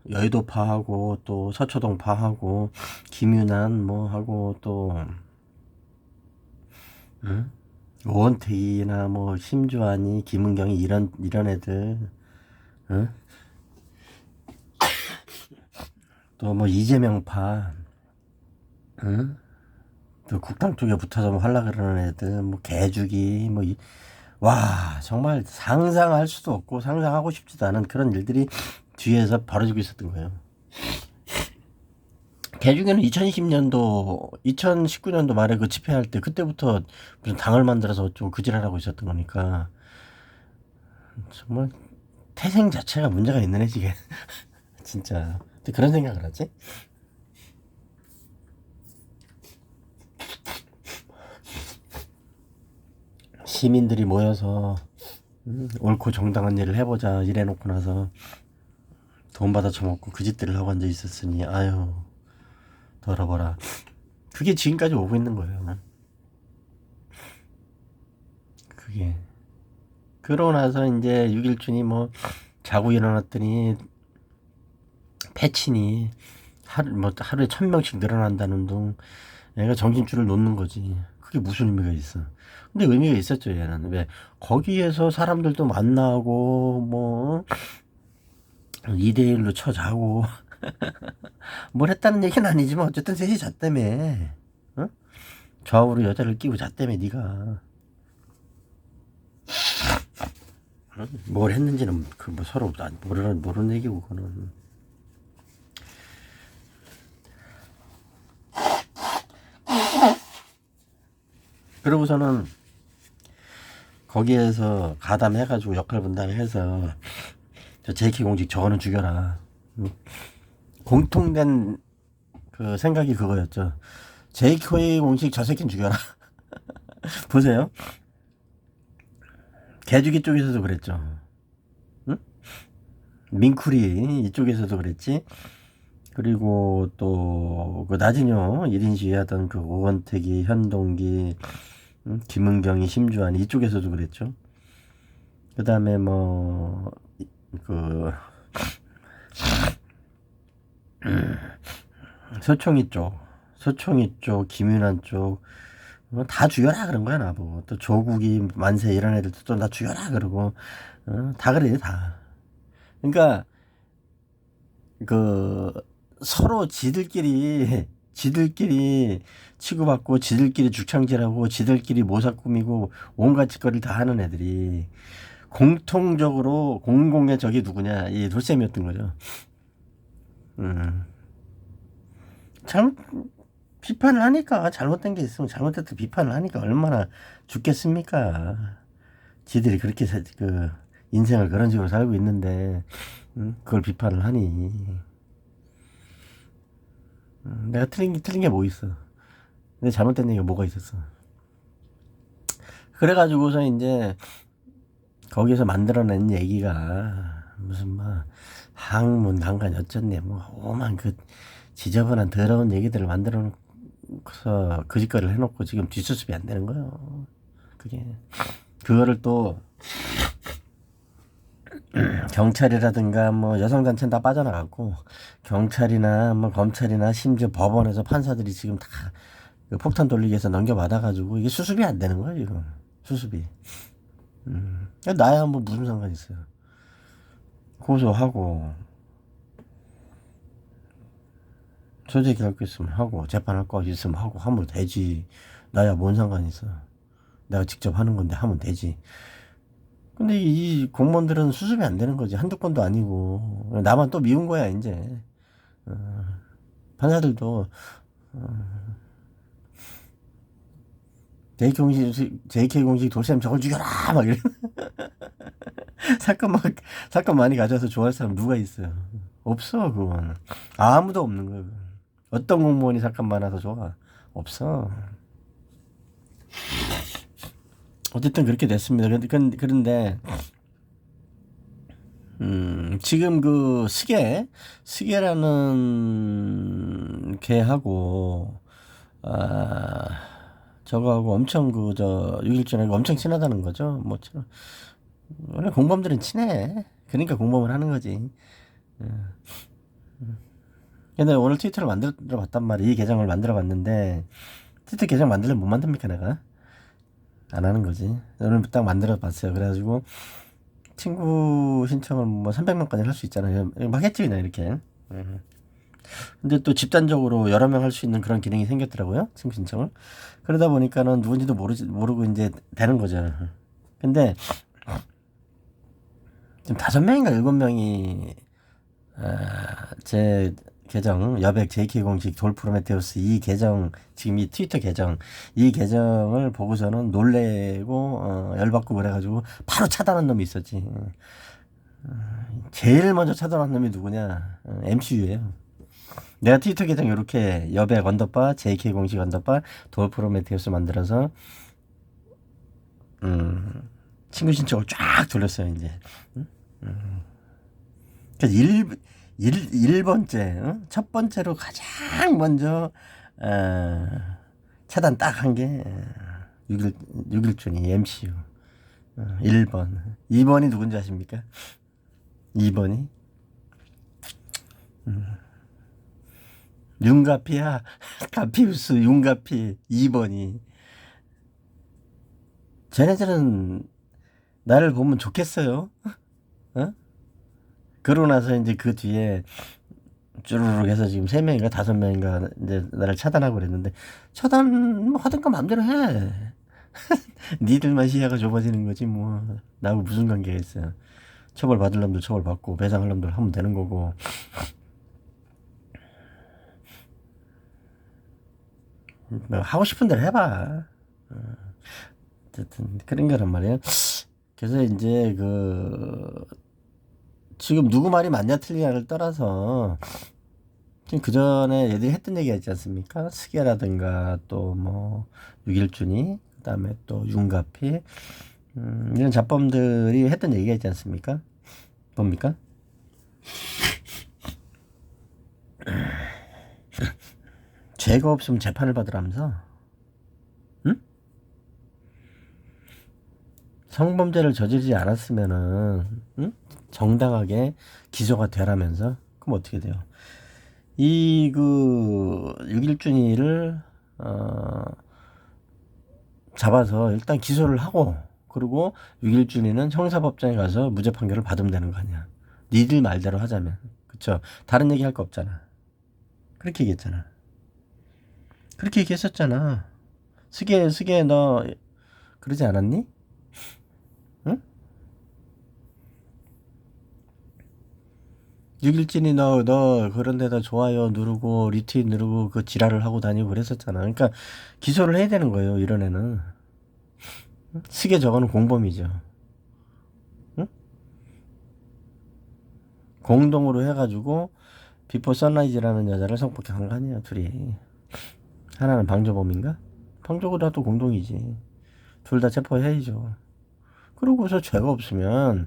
또 서초동 파하고 김윤환 뭐 하고 또 오원택이나 뭐 심주환이 김은경이 이런 애들, 또 뭐 이재명 파, 또 국당 쪽에 붙어서 뭐 하려 그러는 애들, 뭐 개주기 뭐 와, 정말 상상할 수도 없고 상상하고 싶지도 않은 그런 일들이 뒤에서 벌어지고 있었던 거예요. 개주기는 2020년도 2019년도 말에 그 집회할 때 그때부터 무슨 당을 만들어서 좀 그지랄하고 있었던 거니까 정말 태생 자체가 문제가 있는 애지. 진짜. 근데 그런 생각을 하지? 시민들이 모여서 옳고 정당한 일을 해보자 이래놓고 나서 돈 받아 처먹고 그 짓들을 하고 앉아 있었으니 아유 더러워라. 그게 지금까지 오고 있는 거예요. 그게 그러고 나서 이제 6.1춘이 뭐 자고 일어났더니 패친이 하루에 1,000명씩 늘어난다는 둥, 얘가 정신줄을 놓는 거지. 그게 무슨 의미가 있어? 근데 의미가 있었죠, 얘는. 왜? 거기에서 사람들도 만나고, 뭐, 2대1로 쳐자고, 뭘 했다는 얘기는 아니지만, 어쨌든 셋이 잤다며. 어? 좌우로 여자를 끼고 잤다며, 니가. 뭘 했는지는, 뭐 서로 모르는 얘기고, 그거는. 그러고서는, 거기에서 가담해가지고 역할 분담해서, 저 JK 공직 저거는 죽여라. 공통된 그 생각이 그거였죠. JK 공식 저 새끼는 죽여라. 보세요. 개주기 쪽에서도 그랬죠. 응? 민쿨이 이쪽에서도 그랬지. 그리고 또 그 나진효 1인 시위하던 그 오원택이, 현동기, 김은경이, 심주환이 이쪽에서도 그랬죠. 그 다음에 뭐 그 서총이 쪽, 김윤환 쪽, 다 죽여라 그런 거야 나보고. 또 조국이, 만세 이런 애들도 또 다 죽여라 그러고, 다 그래 다. 그러니까 그 서로 지들끼리 치고받고 지들끼리 죽창질하고 지들끼리 모사 꾸미고 온갖 짓거리를 다 하는 애들이 공통적으로 공공의 적이 누구냐, 이 돌쌤이었던 거죠. 잘 비판을 하니까, 잘못된 게 있으면 잘못됐다 비판을 하니까 얼마나 죽겠습니까? 지들이 그렇게 그 인생을 그런 식으로 살고 있는데 그걸 비판을 하니. 내가 틀린 게 뭐 있어? 내 잘못된 얘기가 뭐가 있었어? 그래가지고서 이제 거기서 만들어낸 얘기가 무슨 막 항문 난간 어쩌네 뭐 오만 그 지저분한 더러운 얘기들을 만들어서 그 짓거리를 해놓고 지금 뒷수습이 안 되는 거예요. 그게 그거를 또 경찰이라든가 뭐 여성단체는 다 빠져나갔고 경찰이나 뭐 검찰이나 심지어 법원에서 판사들이 지금 다그 폭탄 돌리기 위해서 넘겨받아가지고 이게 수습이 안 되는 거예요 이거 수습이. 나야 뭐 무슨 상관 있어요. 고소하고 소재 기각고 있으면 하고 재판할 거 있으면 하고 하면 되지. 나야 뭔 상관 있어. 내가 직접 하는 건데 하면 되지. 근데 이 공무원들은 수습이 안 되는 거지. 한두 건도 아니고 나만 또 미운 거야 이제. 판사들도 JK 공식 돌쌤 저걸 죽여라 막 이래. 사건 많이 가져와서 좋아할 사람 누가 있어요? 없어 그건. 아무도 없는 거야. 어떤 공무원이 사건 많아서 좋아? 없어. 어쨌든 그렇게 됐습니다. 그런데 지금 그 스게라는 걔하고 저거하고 엄청 저 6.1전하고 엄청 친하다는 거죠. 뭐처럼 원래 공범들은 친해. 그러니까 공범을 하는 거지. 근데 오늘 트위터를 만들어 봤단 말이야. 이 계정을 만들어 봤는데 트위터 계정 만들려면 못 만듭니까 내가? 안 하는 거지. 오늘 딱 만들어 봤어요. 그래가지고 친구 신청을 뭐 300명까지 할 수 있잖아요. 막 했지 그냥 이렇게. 근데 또 집단적으로 여러 명 할 수 있는 그런 기능이 생겼더라고요. 친구 신청을. 그러다 보니까는 누군지도 모르고 이제 되는 거죠. 근데 지금 5명인가 7명이 제 계정 여백 JK 공식 돌프로메테우스 이 계정 지금 이 트위터 계정 이 계정을 보고서는 놀래고 열받고 그래가지고 바로 차단한 놈이 있었지. 제일 먼저 차단한 놈이 누구냐? MCU예요. 내가 트위터 계정 이렇게 여백 언더바 JK 공식 언더바 돌프로메테우스 만들어서 친구 신청을 쫙 돌렸어요 이제. 그러니까 1번째, 첫 번째로 가장 먼저, 차단 딱 한 게, 6.1준이 MCU. 1번. 2번이 누군지 아십니까? 2번이? 윤가피야. 가피우스, 윤가피. 2번이. 쟤네들은 나를 보면 좋겠어요? 어? 그러고 나서 이제 그 뒤에 쭈르륵 해서 지금 3명인가 5명인가 이제 나를 차단하고 그랬는데 차단 뭐 하든가 마음대로 해. 니들만 시야가 좁아지는 거지 뭐 나하고 무슨 관계가 있어요. 처벌 받을 놈들 처벌 받고 배상할 놈들 하면 되는 거고. 뭐 하고 싶은 대로 해봐. 어쨌든 그런 거란 말이에요. 그래서 이제 지금 누구 말이 맞냐 틀리냐를 떠나서 지금 그 전에 얘들이 했던 얘기가 있지 않습니까? 스게라든가 또 뭐 6.1준이 그다음에 또 윤가피 이런 잡범들이 했던 얘기가 있지 않습니까? 뭡니까? 죄가 없으면 재판을 받으라면서? 응? 성범죄를 저지르지 않았으면은 응? 정당하게 기소가 되라면서? 그럼 어떻게 돼요? 6.1준이를 잡아서 일단 기소를 하고 그리고 6.1준이는 형사법정에 가서 무죄 판결을 받으면 되는 거 아니야. 니들 말대로 하자면. 그쵸? 다른 얘기 할 거 없잖아. 그렇게 얘기했잖아. 그렇게 얘기했었잖아. 스게 너 그러지 않았니? 응? 6.1준이 너 그런 데다 좋아요 누르고 리트윗 누르고 그 지랄을 하고 다니고 그랬었잖아. 그러니까 기소를 해야 되는 거예요. 이런 애는. 스게 저거는 공범이죠. 응? 공동으로 해가지고 비포 선라이즈라는 여자를 성폭행한 거 아니야 둘이. 하나는 방조범인가? 방조보다도 공동이지. 둘 다 체포해야죠. 그러고서 죄가 없으면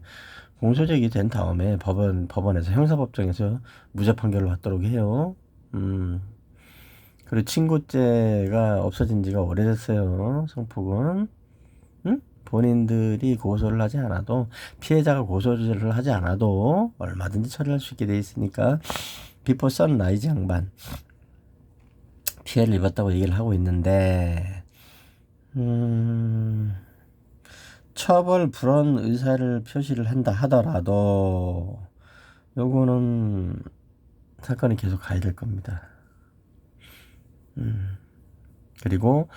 공소제기 된 다음에 법원에서 형사법정에서 무죄 판결을 받도록 해요. 그리고 친고죄가 없어진 지가 오래됐어요. 성폭은. 응? 본인들이 고소를 하지 않아도, 피해자가 고소를 하지 않아도 얼마든지 처리할 수 있게 돼 있으니까 비포 선라이즈 양반 피해를 입었다고 얘기를 하고 있는데, 처벌 불원 의사를 표시를 한다 하더라도 요거는 사건이 계속 가야 될 겁니다. 그리고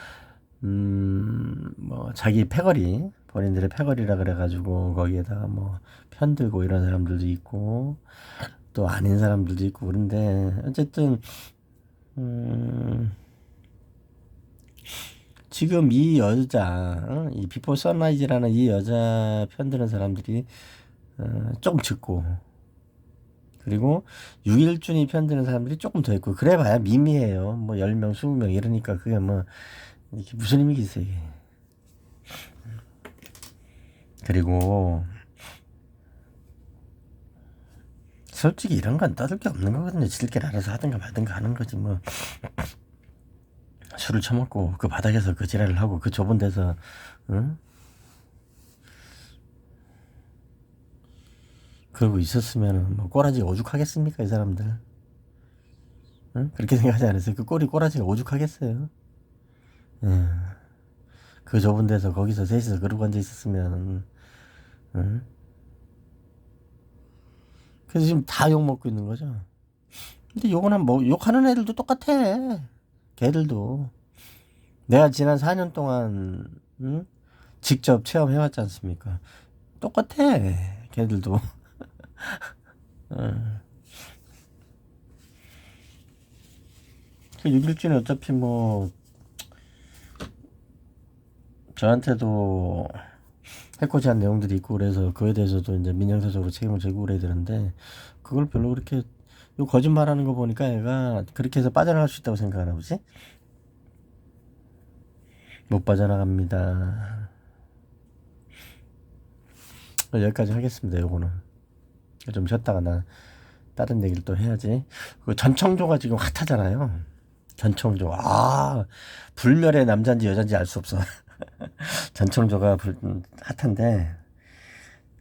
뭐 자기 패거리, 본인들의 패거리라 그래가지고 거기에다가 뭐 편들고 이런 사람들도 있고 또 아닌 사람들도 있고 그런데 어쨌든 지금 이 여자, 이 비포 선라이즈라는 이 여자 편드는 사람들이 조금 적고, 그리고 6일준이 편드는 사람들이 조금 더 있고, 그래봐야 미미해요. 뭐 10명, 20명 이러니까 그게 뭐 이게 무슨 의미겠어요 이게. 그리고 솔직히 이런 건 떠들 게 없는 거거든요. 지들끼리 알아서 하든가 말든가 하는 거지 뭐. 술을 처먹고 그 바닥에서 그 지랄을 하고 그 좁은 데서, 응? 그러고 있었으면 뭐 꼬라지가 오죽하겠습니까 이 사람들. 응? 그렇게 생각하지 않으세요? 그 꼬라지가 오죽하겠어요. 응. 그 좁은 데서 거기서 셋이서 그러고 앉아 있었으면, 응? 그래서 지금 다 욕 먹고 있는 거죠. 근데 욕은 뭐 욕하는 애들도 똑같아. 걔들도 내가 지난 4년 동안, 응? 직접 체험해왔지 않습니까? 똑같아. 걔들도. 응. 그 6일주는 어차피 뭐 저한테도 해코지한 내용들이 있고 그래서 그에 대해서도 이제 민형사적으로 책임을 지고 그래야 되는데 그걸 별로 그렇게 요 거짓말하는 거 보니까 얘가 그렇게 해서 빠져나갈 수 있다고 생각하나 보지? 못 빠져나갑니다. 여기까지 하겠습니다. 요거는 좀 쉬었다가 나 다른 얘기를 또 해야지. 그 전청조가 지금 핫하잖아요. 전청조, 불멸의 남자인지 여자인지 알 수 없어. 전청조가 핫한데,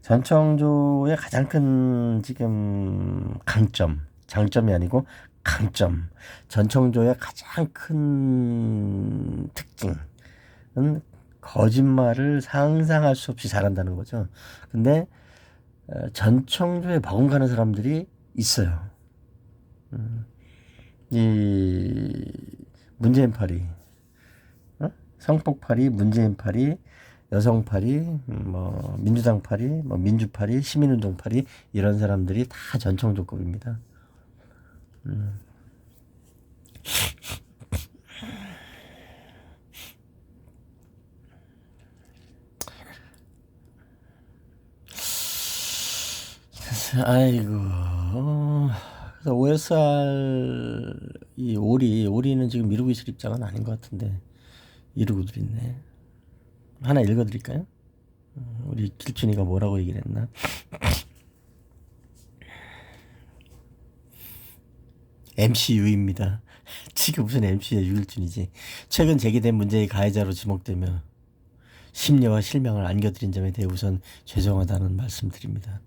전청조의 가장 큰 지금 장점이 아니고 강점, 전청조의 가장 큰 특징은 거짓말을 상상할 수 없이 잘한다는 거죠. 근데 전청조에 버금가는 사람들이 있어요. 이 문재인파리, 성폭파리, 문재인파리, 여성파리, 뭐 민주당파리, 뭐 민주파리, 시민운동파리 이런 사람들이 다 전청조급입니다. 아이고. 그래서 OSR 이 오리는 지금 미루고 있을 입장은 아닌 것 같은데 이러고들 있네. 하나 읽어드릴까요? 우리 길준이가 뭐라고 얘기를 했나? MCU입니다. 지금 무슨 MC야 유일준이지. 최근 제기된 문제의 가해자로 지목되며 심려와 실명을 안겨드린 점에 대해 우선 죄송하다는 말씀드립니다.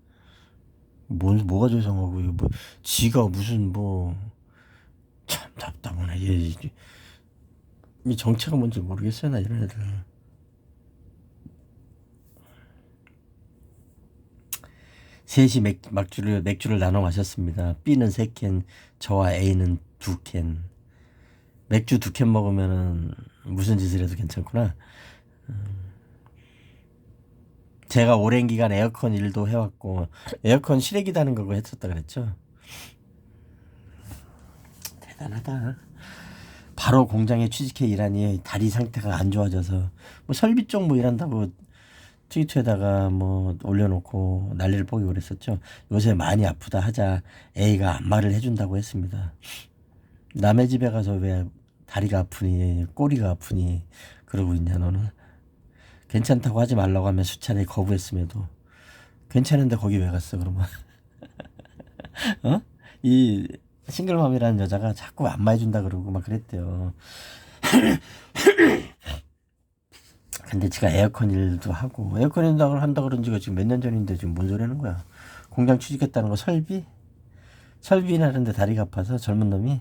뭐가 죄송하고 이거 뭐 지가 무슨 뭐 참 답답하네. 이 정체가 뭔지 모르겠어요 나 이런 애들. 셋이 맥주를 나눠 마셨습니다. B는 3캔, 저와 A는 2캔. 맥주 2캔 먹으면은 무슨 짓을 해도 괜찮구나. 제가 오랜 기간 에어컨 일도 해왔고 에어컨 실외기 다는 거 했었다 그랬죠. 대단하다. 바로 공장에 취직해 일하니 다리 상태가 안 좋아져서 뭐 설비 쪽 뭐 일한다고 트위터에다가 뭐 올려놓고 난리를 뽀기고 그랬었죠. 요새 많이 아프다 하자 A가 안마를 해준다고 했습니다. 남의 집에 가서 왜 다리가 아프니 꼬리가 아프니 그러고 있냐 너는. 괜찮다고 하지 말라고 하면 수차례 거부했음에도 괜찮은데 거기 왜 갔어 그러면. 어? 이 싱글맘이라는 여자가 자꾸 안마해준다 그러고 막 그랬대요. 근데 지가 에어컨 일도 하고 에어컨 일도 한다 그런 지가 지금 몇 년 전인데 지금 뭔 소리 하는 거야. 공장 취직했다는 거 설비나 하는데 다리가 아파서 젊은 놈이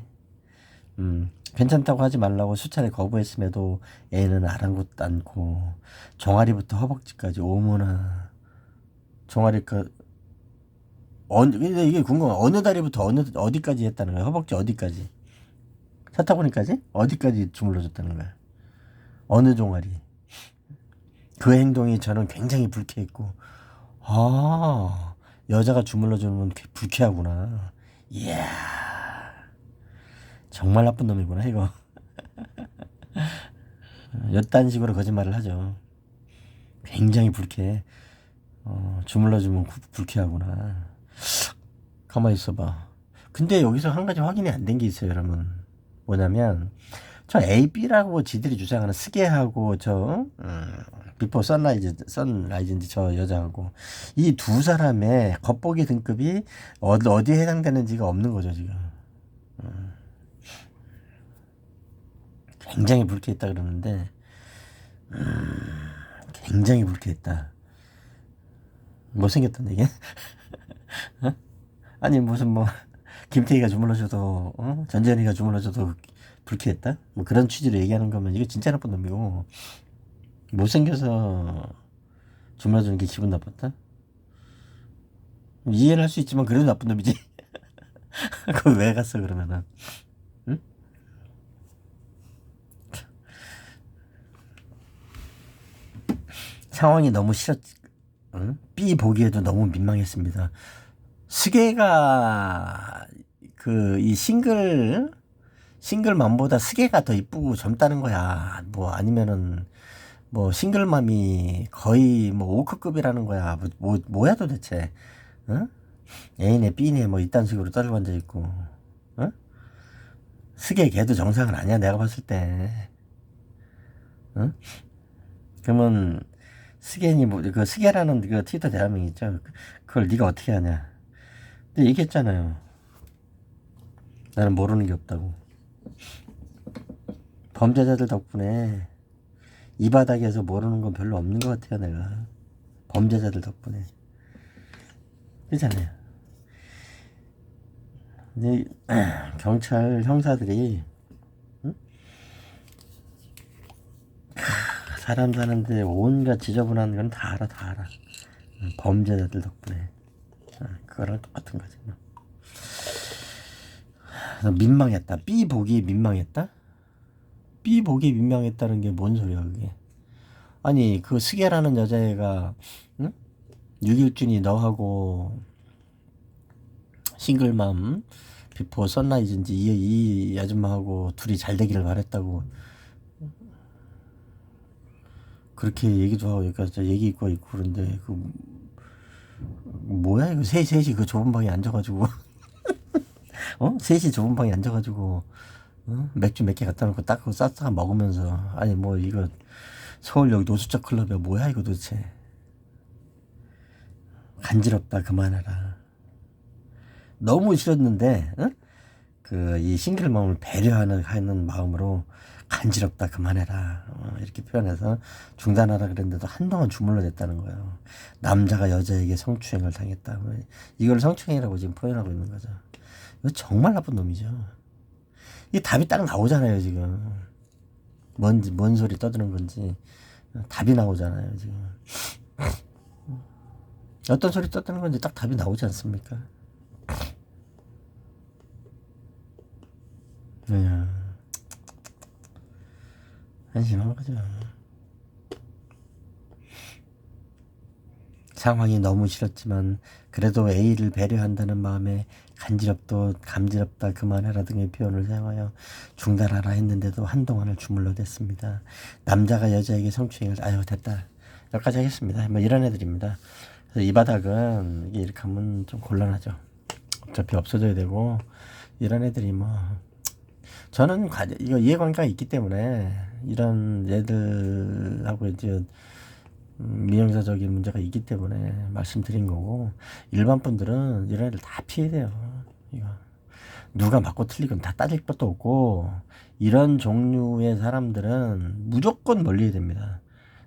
괜찮다고 하지 말라고 수차례 거부했음에도 애는 아랑곳 않고 종아리부터 허벅지까지 오모나 종아리까 근데 이게 궁금해. 어느 다리부터 어디까지 했다는 거야? 허벅지 어디까지? 사타구니까지? 어디까지 주물러줬다는 거야? 어느 종아리? 그 행동이 저는 굉장히 불쾌했고, 아, 여자가 주물러주는 건 불쾌하구나. 이야, 정말 나쁜 놈이구나, 이거. 이딴 식으로 거짓말을 하죠. 굉장히 불쾌해. 주물러주면 불쾌하구나. 가만히 있어봐. 근데 여기서 한 가지 확인이 안 된 게 있어요, 여러분. 뭐냐면, 저 A, B라고 지들이 주장하는 스게하고 비포 선라이즈인지 저 여자하고 이 두 사람의 겉보기 등급이 어디에 해당되는지가 없는 거죠, 지금. 굉장히 불쾌했다 그러는데, 굉장히 불쾌했다. 못생겼던 얘기? 어? 아니, 무슨 김태희가 주물러줘도, 전재현이가 주물러줘도 불쾌했다? 뭐 그런 취지로 얘기하는 거면 이거 진짜 나쁜 놈이고, 못생겨서 주물러주는 게 기분 나빴다? 이해는 할 수 있지만 그래도 나쁜 놈이지. 그걸 왜 갔어 그러면은? 응? 상황이 너무 응? B 보기에도 너무 민망했습니다. 스게가 이 싱글맘보다 스게가 더 이쁘고 젊다는 거야. 뭐 아니면은 싱글맘이 거의 오크급이라는 거야. 뭐야 도대체? 응? A네 B네 이딴 식으로 떨고 앉아 있고, 응? 스게 걔도 정상은 아니야 내가 봤을 때. 응? 그러면 스게니 그 스게라는 그 트위터 대화명 있죠. 그걸 네가 어떻게 하냐? 근데 얘기했잖아요. 나는 모르는 게 없다고. 범죄자들 덕분에 이 바닥에서 모르는 건 별로 없는 것 같아요, 내가. 범죄자들 덕분에. 그렇잖아요. 근데 경찰 형사들이 사람 사는데 온갖 지저분한 건 다 알아. 범죄자들 덕분에. 그거랑 똑같은 거지. 민망했다. B 보기 민망했다? B 보기 민망했다는 게 뭔 소리야, 그게? 아니, 그 스게라는 여자애가, 응? 유길준이 너하고 싱글맘, 비포 선라이즈인지 이 아줌마하고 둘이 잘 되기를 바랬다고. 그렇게 얘기도 하고, 여기까지 얘기 있고 그런데, 뭐야, 이거 셋이 그 좁은 방에 앉아가지고, 셋이 좁은 방에 앉아가지고, 맥주 몇 개 갖다 놓고 딱 싹싹 먹으면서, 아니, 이거, 서울역 노숙자 클럽이야. 뭐야, 이거 도대체. 간지럽다, 그만해라. 너무 싫었는데, 이 싱글맘을 배려하는 마음으로, 간지럽다, 그만해라. 이렇게 표현해서 중단하라 그랬는데도 한동안 주물러댔다는 거예요. 남자가 여자에게 성추행을 당했다. 이걸 성추행이라고 지금 표현하고 있는 거죠. 이거 정말 나쁜 놈이죠. 이게 답이 딱 나오잖아요, 지금. 뭔 소리 떠드는 건지. 답이 나오잖아요, 지금. 어떤 소리 떠드는 건지 딱 답이 나오지 않습니까? 한심한 거죠. 상황이 너무 싫었지만 그래도 A를 배려한다는 마음에 감지럽다 그만해라 등의 표현을 사용하여 중단하라 했는데도 한동안을 주물러댔습니다. 남자가 여자에게 성추행을 됐다. 여기까지 하겠습니다. 이런 애들입니다. 그래서 이 바닥은 이렇게 하면 좀 곤란하죠. 어차피 없어져야 되고 이런 애들이 저는 이거 이해관계가 있기 때문에 이런 애들하고 이제 민영사적인 문제가 있기 때문에 말씀드린 거고, 일반 분들은 이런 애들 다 피해야 돼요. 이거 누가 맞고 틀리건 다 따질 것도 없고, 이런 종류의 사람들은 무조건 멀리 해야 됩니다.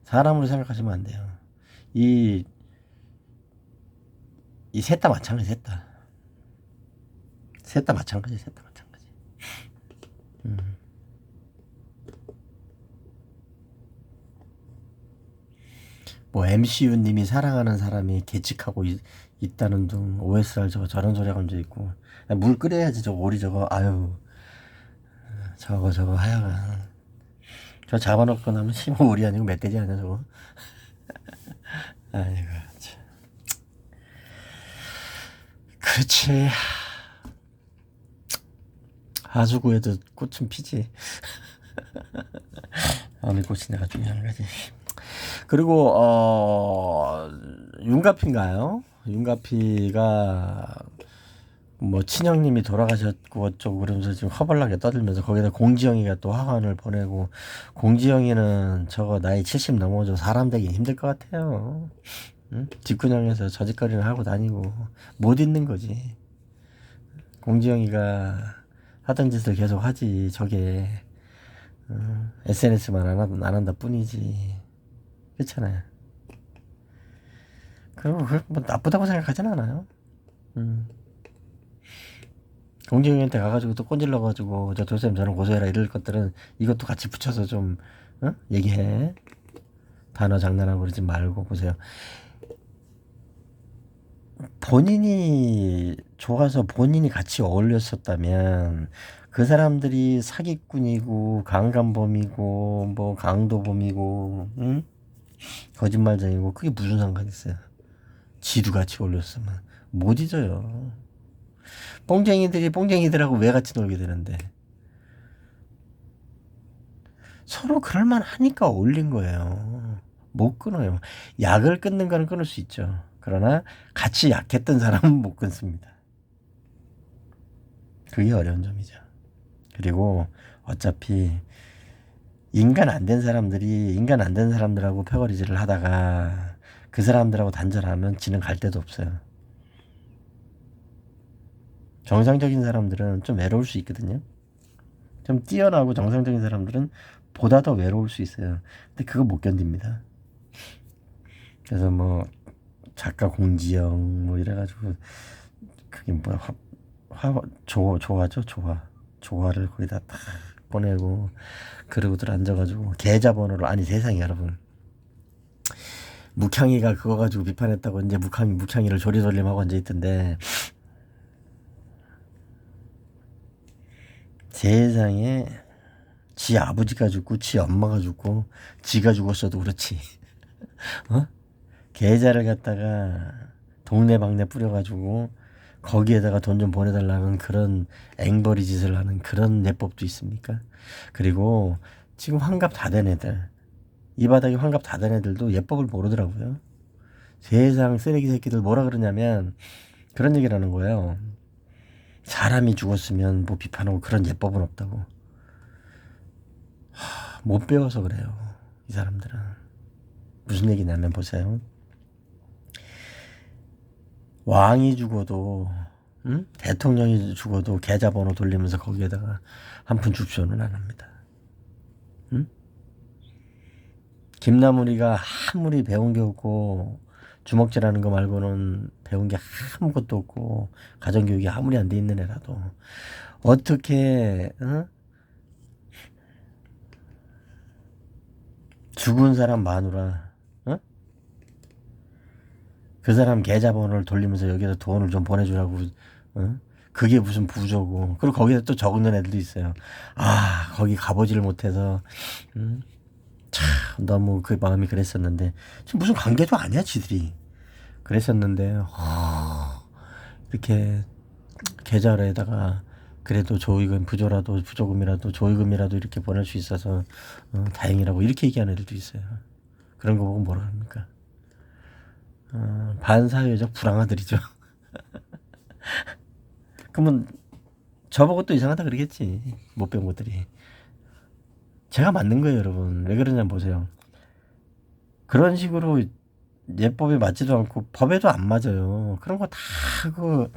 사람으로 생각하시면 안 돼요. 이 셋 다 마찬가지, 셋 다. 셋 다 마찬가지, 셋 다 마찬가지. 뭐 MCU님이 사랑하는 사람이 계측하고 있다는 둥 OSR 저런 소리 하고 앉아있고 물 끓여야지 저거 오리 저거 아유 저거 하여간 저 잡아놓고 나면 심어 오리 아니고 멧돼지 아니야 저거. 아이고 참. 그렇지. 하수구에도 꽃은 피지. 어느 꽃이 내가 중요한 거지. 그리고 윤가피인가요? 윤가피가 뭐 친형님이 돌아가셨고 어쩌고 그러면서 지금 허벌나게 떠들면서 거기다 공지영이가 또 화환을 보내고 공지영이는 저거 나이 70 넘어져 사람 되기 힘들 것 같아요. 응? 뒷구녕에서 저짓거리를 하고 다니고 못 있는 거지. 공지영이가 하던 짓을 계속 하지 저게 SNS만 안 한다 뿐이지. 그렇잖아요. 그리고 뭐 나쁘다고 생각하진 않아요. 공지영이한테 가가지고 또 꼰질러가지고 저 도쌤 저는 고소해라 이럴 것들은 이것도 같이 붙여서 좀 얘기해. 단어 장난하고 그러지 말고 보세요. 본인이 좋아서 본인이 같이 어울렸었다면 그 사람들이 사기꾼이고 강간범이고 뭐 강도범이고 거짓말쟁이고 그게 무슨 상관 있어요. 지도 같이 어울렸으면 못 잊어요. 뽕쟁이들이 뽕쟁이들하고 왜 같이 놀게 되는데 서로 그럴만 하니까 어울린 거예요. 못 끊어요. 약을 끊는 거는 끊을 수 있죠. 그러나 같이 약했던 사람은 못 끊습니다. 그게 어려운 점이죠. 그리고 어차피 인간 안 된 사람들이 인간 안 된 사람들하고 패거리질을 하다가 그 사람들하고 단절하면 지는 갈 데도 없어요. 정상적인 사람들은 좀 외로울 수 있거든요. 좀 뛰어나고 정상적인 사람들은 보다 더 외로울 수 있어요. 근데 그거 못 견딥니다. 그래서 뭐 작가 공지영 뭐 이래가지고 그게 뭐야 조화를 거기다 딱 보내고 그러고들 앉아가지고 계좌번호를 아니 세상에 여러분 묵향이가 그거 가지고 비판했다고 이제 묵향이를 조리돌림하고 앉아있던데 세상에 지 아버지가 죽고 지 엄마가 죽고 지가 죽었어도 그렇지 계좌를 갖다가 동네방네 뿌려가지고 거기에다가 돈 좀 보내달라는 그런 앵벌이 짓을 하는 그런 예법도 있습니까? 그리고 지금 환갑 다 된 애들 이 바닥에 환갑 다 된 애들도 예법을 모르더라고요. 세상 쓰레기 새끼들 뭐라 그러냐면 그런 얘기를 하는 거예요. 사람이 죽었으면 뭐 비판하고 그런 예법은 없다고. 못 배워서 그래요. 이 사람들은. 무슨 얘기냐면 보세요. 왕이 죽어도 대통령이 죽어도 계좌번호 돌리면서 거기에다가 한 푼 줍쇼는 안 합니다. 김나물이가 아무리 배운 게 없고 주먹질하는 거 말고는 배운 게 아무것도 없고 가정교육이 아무리 안 돼 있는 애라도 어떻게 죽은 사람 마누라 그 사람 계좌번호를 돌리면서 여기다 돈을 좀 보내주라고 그게 무슨 부조고 그리고 거기다 또 적는 애들도 있어요. 아 거기 가보지를 못해서 참 너무 그 마음이 그랬었는데 지금 무슨 관계도 아니야 지들이 그랬었는데 이렇게 계좌에다가 그래도 조의금 부조금이라도 조의금이라도 이렇게 보낼 수 있어서 다행이라고 이렇게 얘기하는 애들도 있어요. 그런 거 보고 뭐라 합니까? 반사회적 불황아들이죠. 그러면 저보고 또 이상하다 그러겠지. 못 배운 것들이. 제가 맞는 거예요 여러분. 왜 그러냐면 보세요. 그런 식으로 예법에 맞지도 않고 법에도 안 맞아요. 그런 거 다 그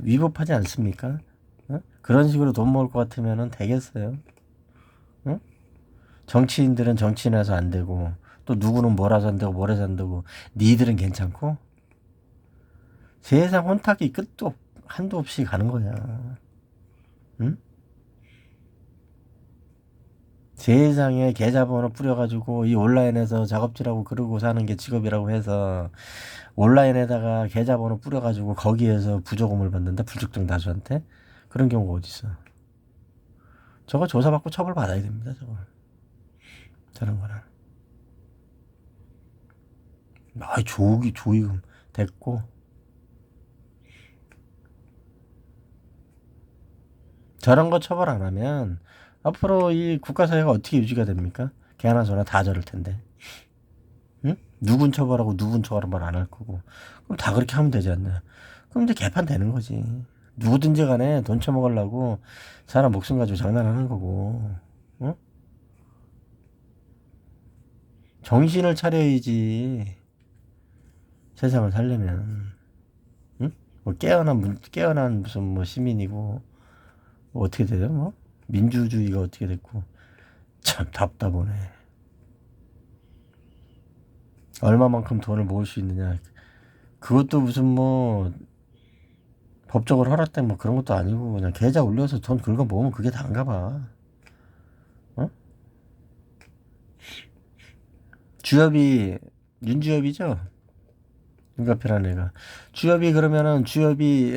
위법하지 않습니까? 그런 식으로 돈 먹을 것 같으면은 되겠어요? 정치인들은 정치인해서 안 되고 또 누구는 뭐라 산다고 뭐라 산다고 니들은 괜찮고 세상 혼탁이 끝도 한도 없이 가는 거야. 응? 세상에 계좌번호 뿌려가지고 이 온라인에서 작업질하고 그러고 사는 게 직업이라고 해서 온라인에다가 계좌번호 뿌려가지고 거기에서 부조금을 받는다 불특정 다수한테 그런 경우가 어딨어. 저거 조사받고 처벌받아야 됩니다. 저거 저런 거는 조의금 됐고 저런 거 처벌 안 하면 앞으로 이 국가사회가 어떻게 유지가 됩니까? 개나 소나 다 저럴 텐데. 응? 누군 처벌하고 누군 처벌 안 할 거고. 그럼 다 그렇게 하면 되지 않나? 그럼 이제 개판 되는 거지. 누구든지 간에 돈 처먹으려고 사람 목숨 가지고 장난하는 거고. 응? 정신을 차려야지. 세상을 살려면. 응? 뭐 깨어난 무슨 뭐 시민이고. 뭐 어떻게 되죠? 뭐? 민주주의가 어떻게 됐고. 참 답답하네. 얼마만큼 돈을 모을 수 있느냐. 그것도 무슨 뭐 법적으로 허락된 뭐 그런 것도 아니고 그냥 계좌 올려서 돈 긁어 모으면 그게 다인가 봐. 어? 주엽이 윤주엽이죠? 윤가피라는 애가. 주엽이 그러면은 주엽이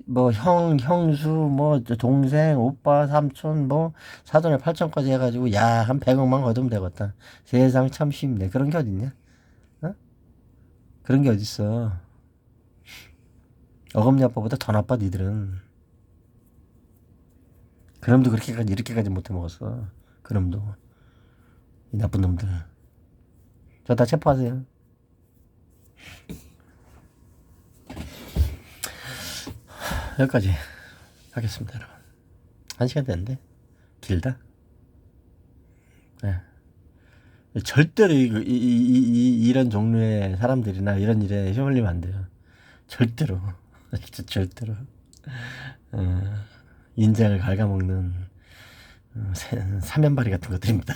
뭐 형수 뭐 동생 오빠 삼촌 뭐 사돈에 8천까지 해가지고 야 한 100억만 거두면 되겠다. 세상 참 쉽네. 그런 게 어딨냐? 어? 그런 게 어딨어. 어금니 아빠보다 더 나빠 니들은. 그놈도 그렇게까지 이렇게까지 못해 먹었어. 그놈도 이 나쁜 놈들. 저 다 체포하세요. 여기까지 하겠습니다, 여러분. 1시간 됐는데 길다. 네. 절대로 이런 종류의 사람들이나 이런 일에 휘말리면 안 돼요. 절대로. 진짜 절대로. 어, 인생을 갉아먹는 사면발이 같은 것들입니다.